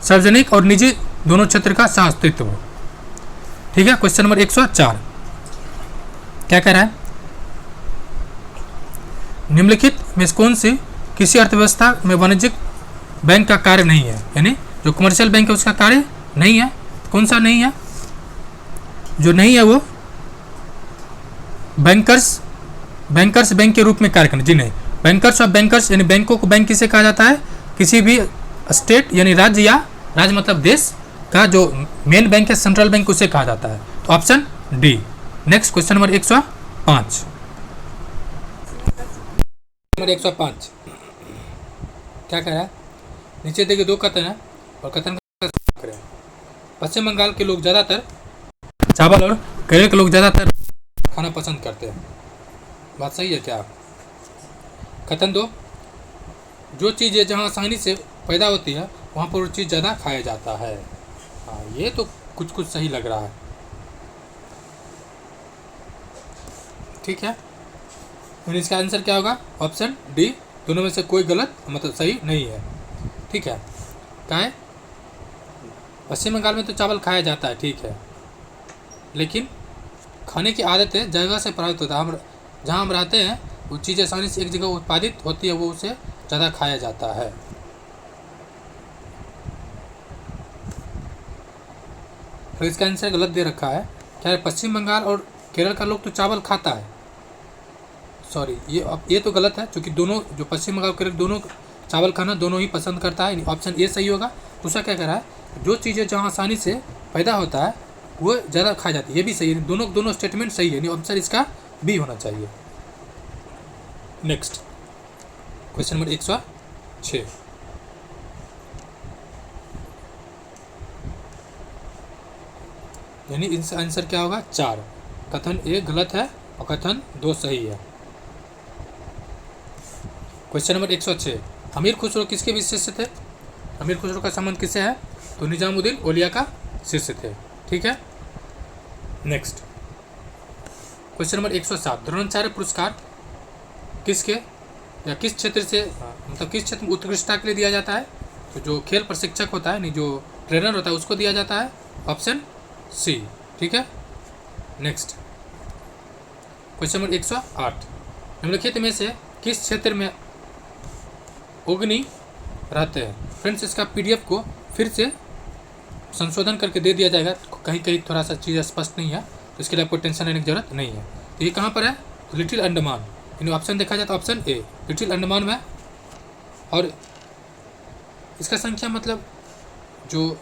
सार्वजनिक और निजी दोनों क्षेत्र का सह-अस्तित्व हो। ठीक है, क्वेश्चन नंबर 104 क्या कह रहा है, निम्नलिखित में कौन सी किसी अर्थव्यवस्था में वाणिज्यिक बैंक का कार्य नहीं है, यानी जो कमर्शियल बैंक है उसका कार्य नहीं है। कौन सा नहीं है? जो नहीं है वो बैंकर्स बैंक के रूप में कार्य करना। जी नहीं, बैंकर्स और बैंकर्स यानी बैंकों को बैंक किसे कहा जाता है? किसी भी स्टेट यानी राज्य, या राज्य मतलब देश का जो मेन बैंक है, सेंट्रल बैंक, उसे कहा जाता है। तो option D. Next question number 105 क्या कह रहा है, नीचे देखिए 2 कथन है और कथन का करें। पश्चिम बंगाल के लोग ज़्यादातर चावल और केरल के लोग ज़्यादातर खाना पसंद करते हैं। बात सही है क्या? कथन 2, जो चीज़ें जहाँ आसानी से पैदा होती है वहाँ पर वो चीज़ ज़्यादा खाया जाता है। हाँ, ये तो कुछ सही लग रहा है। ठीक है, तो इसका आंसर क्या होगा? Option D. दोनों में से कोई गलत मतलब सही नहीं है। ठीक है, क्या है? पश्चिम बंगाल में तो चावल खाया जाता है, ठीक है, लेकिन खाने की आदतें जगह से प्रभावित होता है। हम जहाँ हम रहते हैं वो चीज़ आसानी से एक जगह उत्पादित होती है, वो उसे ज़्यादा खाया जाता है। तो इसका आंसर गलत दे रखा है। क्या है? पश्चिम बंगाल और केरल का लोग तो चावल खाता है। सॉरी, ये तो गलत है, क्योंकि दोनों जो पश्चिम बंगाल और केरल दोनों चावल खाना दोनों ही पसंद करता है। ऑप्शन ए सही होगा। दूसरा क्या कह रहा है, जो चीज़ें जहाँ आसानी से पैदा होता है वो ज़्यादा खाई जाती है। ये भी सही है, दोनों स्टेटमेंट सही है। ऑप्शन इसका बी होना चाहिए। नेक्स्ट क्वेश्चन नंबर 106 यानी इसका आंसर क्या होगा? 4। कथन ए गलत है और कथन 2 सही है। क्वेश्चन नंबर 106 अमीर खुसरो किसके भी शिष्य थे? अमीर खुसरो का संबंध किससे है? तो निजामुद्दीन औलिया का शिष्य थे। ठीक है, नेक्स्ट क्वेश्चन नंबर 107 द्रोणाचार्य पुरस्कार किसके या किस क्षेत्र से मतलब किस क्षेत्र में उत्कृष्टता के लिए दिया जाता है? तो जो खेल प्रशिक्षक होता है, नहीं जो ट्रेनर होता है, उसको दिया जाता है। Option C. ठीक है, नेक्स्ट क्वेश्चन नंबर 108 निम्नलिखित में से किस क्षेत्र में अग्नि रहते हैं? फ्रेंड्स, इसका पीडीएफ को फिर से संशोधन करके दे दिया जाएगा। कहीं कहीं थोड़ा सा चीज़ स्पष्ट नहीं है, तो इसके लिए आपको टेंशन लेने की जरूरत नहीं है। तो ये कहाँ पर है? तो लिटिल अंडमान। इन ऑप्शन देखा जाए तो ऑप्शन ए लिटिल अंडमान में। और इसका संख्या मतलब जो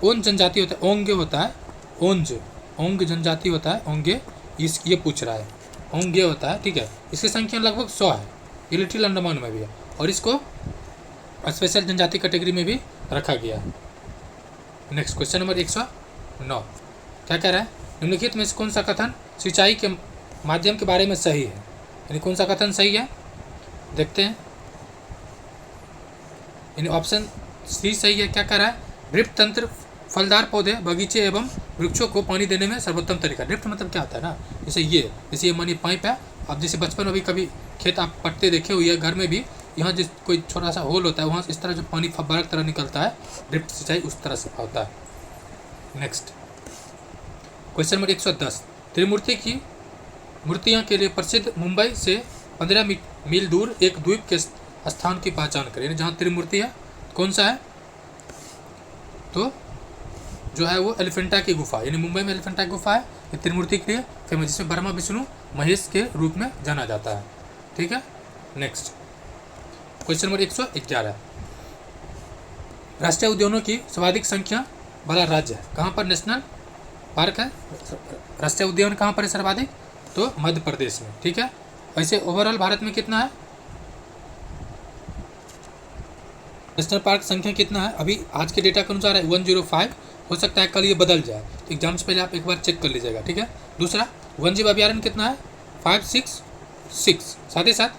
ओन जनजाति होता है, ओंगे होता है, ओंग जनजाति होता है, ओंगे, ये पूछ रहा है, ओंगे होता है। ठीक है, इसकी संख्या लगभग 100 है। ये लिटिल अंडमान में भी है और इसको स्पेशल जनजाति कैटेगरी में भी रखा गया है। नेक्स्ट क्वेश्चन नंबर 109 क्या कह रहा है? निम्नलिखित में से कौन सा कथन सिंचाई के माध्यम के बारे में सही है? यानी कौन सा कथन सही है? देखते हैं। इन ऑप्शन सी सही है। क्या कर रहा है? ड्रिप तंत्र फलदार पौधे, बगीचे एवं वृक्षों को पानी देने में सर्वोत्तम तरीका। ड्रिफ्ट मतलब क्या होता है ना, जैसे ये मानी पाइप है। अब जैसे बचपन में भी कभी खेत आप पट्टे देखे हुए, घर में भी यहाँ जिस कोई छोटा सा होल होता है, वहाँ इस तरह जो पानी फव्वारा की तरह निकलता है, ड्रिफ्ट सिंचाई उस तरह से होता है। नेक्स्ट क्वेश्चन नंबर 110, त्रिमूर्ति की मूर्तियाँ के लिए प्रसिद्ध मुंबई से 15 मील दूर एक द्वीप के स्थान की पहचान करें। यानी जहाँ त्रिमूर्ति है कौन सा है? तो जो है वो एलिफेंटा की गुफा, यानी मुंबई में एलिफेंटा की गुफा है। ये त्रिमूर्ति के लिए फेमस, जिसमें ब्रह्मा विष्णु महेश के रूप में जाना जाता है। ठीक है। नेक्स्ट क्वेश्चन नंबर 111, राष्ट्रीय उद्यानों की सर्वाधिक संख्या वाला राज्य है। कहाँ पर नेशनल पार्क है, राष्ट्रीय उद्यान कहाँ पर है सर्वाधिक? तो मध्य प्रदेश में। ठीक है। वैसे ओवरऑल भारत में कितना है नेशनल पार्क संख्या कितना है? अभी आज के डेटा के अनुसार है 105। हो सकता है कल ये बदल जाए, तो एग्जाम से पहले आप एक बार चेक कर लीजिएगा। ठीक है। दूसरा, वन्यजीव अभ्यारण्य कितना है? 566। साथ ही साथ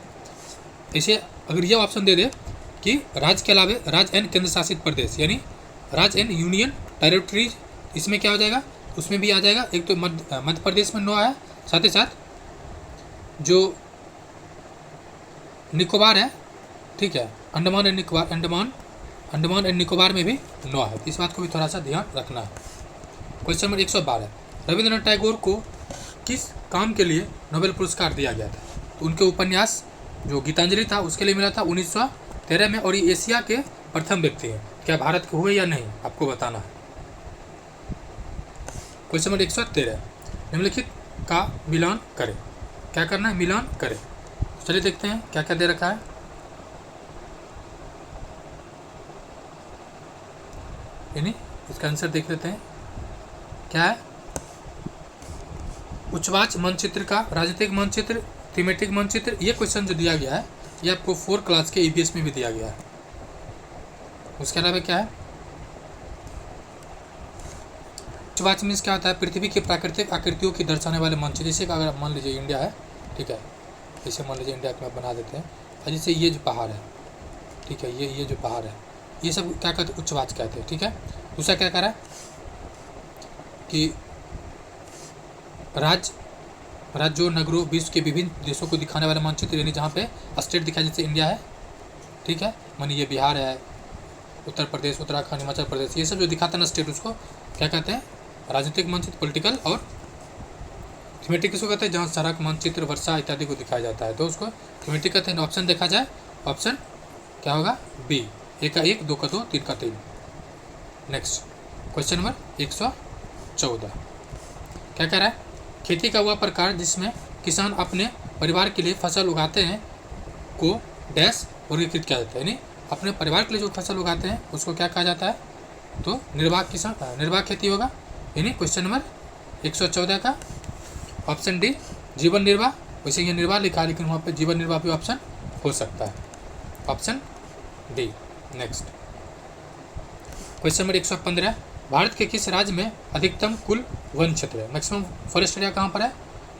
इसे अगर यह ऑप्शन दे दे कि राज्य के अलावा राज्य एंड केंद्र शासित प्रदेश, यानी राज्य एंड यूनियन टेरिटरीज, इसमें क्या हो जाएगा? उसमें भी आ जाएगा। एक तो मध्य प्रदेश में 9 है, साथ ही साथ जो निकोबार है, ठीक है, अंडमान एंड निकोबार में भी 9 है। इस बात को भी थोड़ा सा ध्यान रखना है। क्वेश्चन नंबर 112, रविंद्रनाथ टैगोर को किस काम के लिए नोबेल पुरस्कार दिया गया था? तो उनके उपन्यास जो गीतांजलि था उसके लिए मिला था 1913 में, और ये एशिया के प्रथम व्यक्ति हैं। क्या भारत के हुए या नहीं, आपको बताना है। क्वेश्चन नंबर 113, निम्नलिखित का मिलान करें। क्या करना है? मिलान करें। चलिए देखते हैं क्या क्या दे रखा है। यानी इसका आंसर देख लेते हैं क्या है। उच्चवाच मानचित्र का राजनीतिक मानचित्र, थीमेटिक मानचित्र, ये क्वेश्चन जो दिया गया है ये आपको 4 क्लास के ईवीएस में भी दिया गया है। उसके अलावा क्या है? उच्चवाच मीन्स क्या होता है? पृथ्वी की प्राकृतिक आकृतियों की दर्शाने वाले मानचित्र। जैसे अगर मान लीजिए इंडिया है, ठीक है, जैसे मान लीजिए इंडिया को बना देते हैं, और जैसे ये जो पहाड़ है, ठीक है, ये जो पहाड़ है, ये सब क्या कहते हैं? उच्चवाच कहते हैं। ठीक है। दूसरा क्या करा कि राज्यों, नगरों, विश्व के विभिन्न देशों को दिखाने वाले मानचित्र, यानी जहाँ पे स्टेट दिखाया, जैसे इंडिया है, ठीक है, मानिए ये बिहार है, उत्तर प्रदेश, उत्तराखंड, हिमाचल प्रदेश, ये सब जो दिखाता है ना स्टेट, उसको क्या कहते हैं? राजनीतिक मानचित्र, पॉलिटिकल। और थीमेटिक किसको कहते हैं? जहाँ सड़क, मानचित्र, वर्षा इत्यादि को दिखाया जाता है, तो उसको थीमेटिक कहते हैं। ऑप्शन देखा जाए, ऑप्शन क्या होगा? बी, 1 का 1, 2 का 2, 3 का 3। नेक्स्ट क्वेश्चन नंबर 114, क्या कह रहा है? खेती का वह प्रकार जिसमें किसान अपने परिवार के लिए फसल उगाते हैं को डैश वर्गीकृत किया जाता है। यानी अपने परिवार के लिए जो फसल उगाते हैं उसको क्या कहा जाता है? तो निर्वाह खेती होगा। यानी क्वेश्चन नंबर 114 का ऑप्शन डी, जीवन निर्वाह। वैसे ये निर्वाह लिखा है, लेकिन वहाँ पे जीवन निर्वाह भी ऑप्शन हो सकता है। Option D. Next question number 115, Bharat के किस राज्य में अधिकतम कुल वन क्षेत्र है? मैक्सिमम फॉरेस्ट एरिया कहाँ पर है?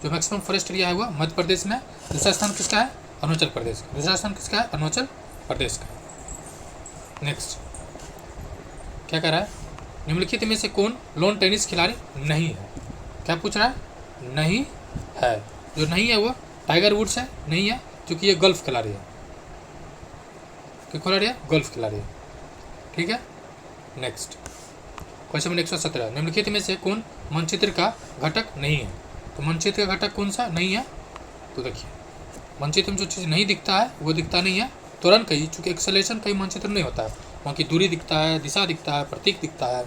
जो मैक्सिमम फॉरेस्ट एरिया है वो मध्य प्रदेश में। दूसरा स्थान किसका है? अरुणाचल प्रदेश। दूसरा स्थान किसका है? अरुणाचल प्रदेश का। नेक्स्ट क्या कर रहा है? निम्नलिखित में से कौन लॉन टेनिस खिलाड़ी नहीं है? क्या पूछ रहा है? नहीं है। जो नहीं है वो टाइगर वुड्स है, नहीं है, क्योंकि ये गोल्फ खिलाड़ी है। क्या खिलाड़ी है? गोल्फ खिलाड़ी है। ठीक है। नेक्स्ट क्वेश्चन नंबर 117, निम्नलिखित में से कौन मानचित्र का घटक नहीं है? तो मानचित्र का घटक कौन सा नहीं है? तो देखिए, मानचित्र में जो चीज़ नहीं दिखता है वो दिखता नहीं है तुरंत कहीं, चूँकि एक्सेलेरेशन कहीं मानचित्र नहीं होता है, वहाँ की दूरी दिखता है, दिशा दिखता है, प्रतीक दिखता है।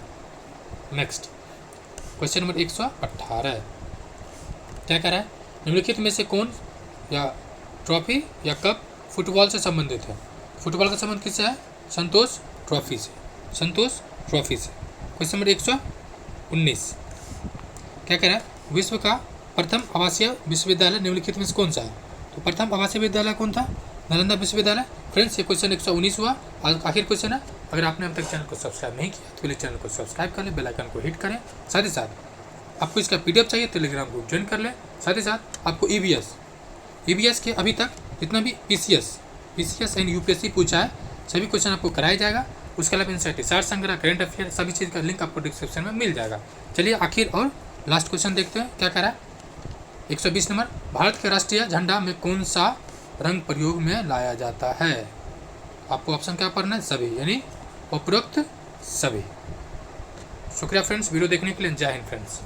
नेक्स्ट क्वेश्चन नंबर 118, क्या कह रहा है? निम्नलिखित में से कौन या ट्रॉफी या कप फुटबॉल से संबंधित है? फुटबॉल का संबंध किससे है? संतोष ट्रॉफी से। संतोष ट्रॉफी से। क्वेश्चन नंबर 119, क्या कह रहा है? विश्व का प्रथम आवासीय विश्वविद्यालय निम्नलिखित में से कौन सा है? तो प्रथम आवासीय विद्यालय कौन था? नालंदा विश्वविद्यालय। फ्रेंड्स, ये क्वेश्चन 119 हुआ। आखिर क्वेश्चन है, अगर आपने अब तक चैनल को सब्सक्राइब नहीं किया तो प्लीज़ चैनल को सब्सक्राइब कर लें, बेल आइकन को हिट करें। साथ ही साथ आपको इसका PDF चाहिए, टेलीग्राम ग्रुप ज्वाइन कर लें। साथ ही साथ आपको EVS के अभी तक जितना भी PCS BCS एंड UPSC पूछा है, सभी क्वेश्चन आपको कराया जाएगा। उसके अलावा इनसेट सार संग्रह, करेंट अफेयर, सभी चीज़ का लिंक आपको डिस्क्रिप्शन में मिल जाएगा। चलिए आखिर और लास्ट क्वेश्चन देखते हैं क्या करा। 120 नंबर, भारत के राष्ट्रीय झंडा में कौन सा रंग प्रयोग में लाया जाता है? आपको ऑप्शन क्या पढ़ना है? सभी, यानी उपरोक्त सभी। शुक्रिया फ्रेंड्स वीडियो देखने के लिए। जय हिंद फ्रेंड्स।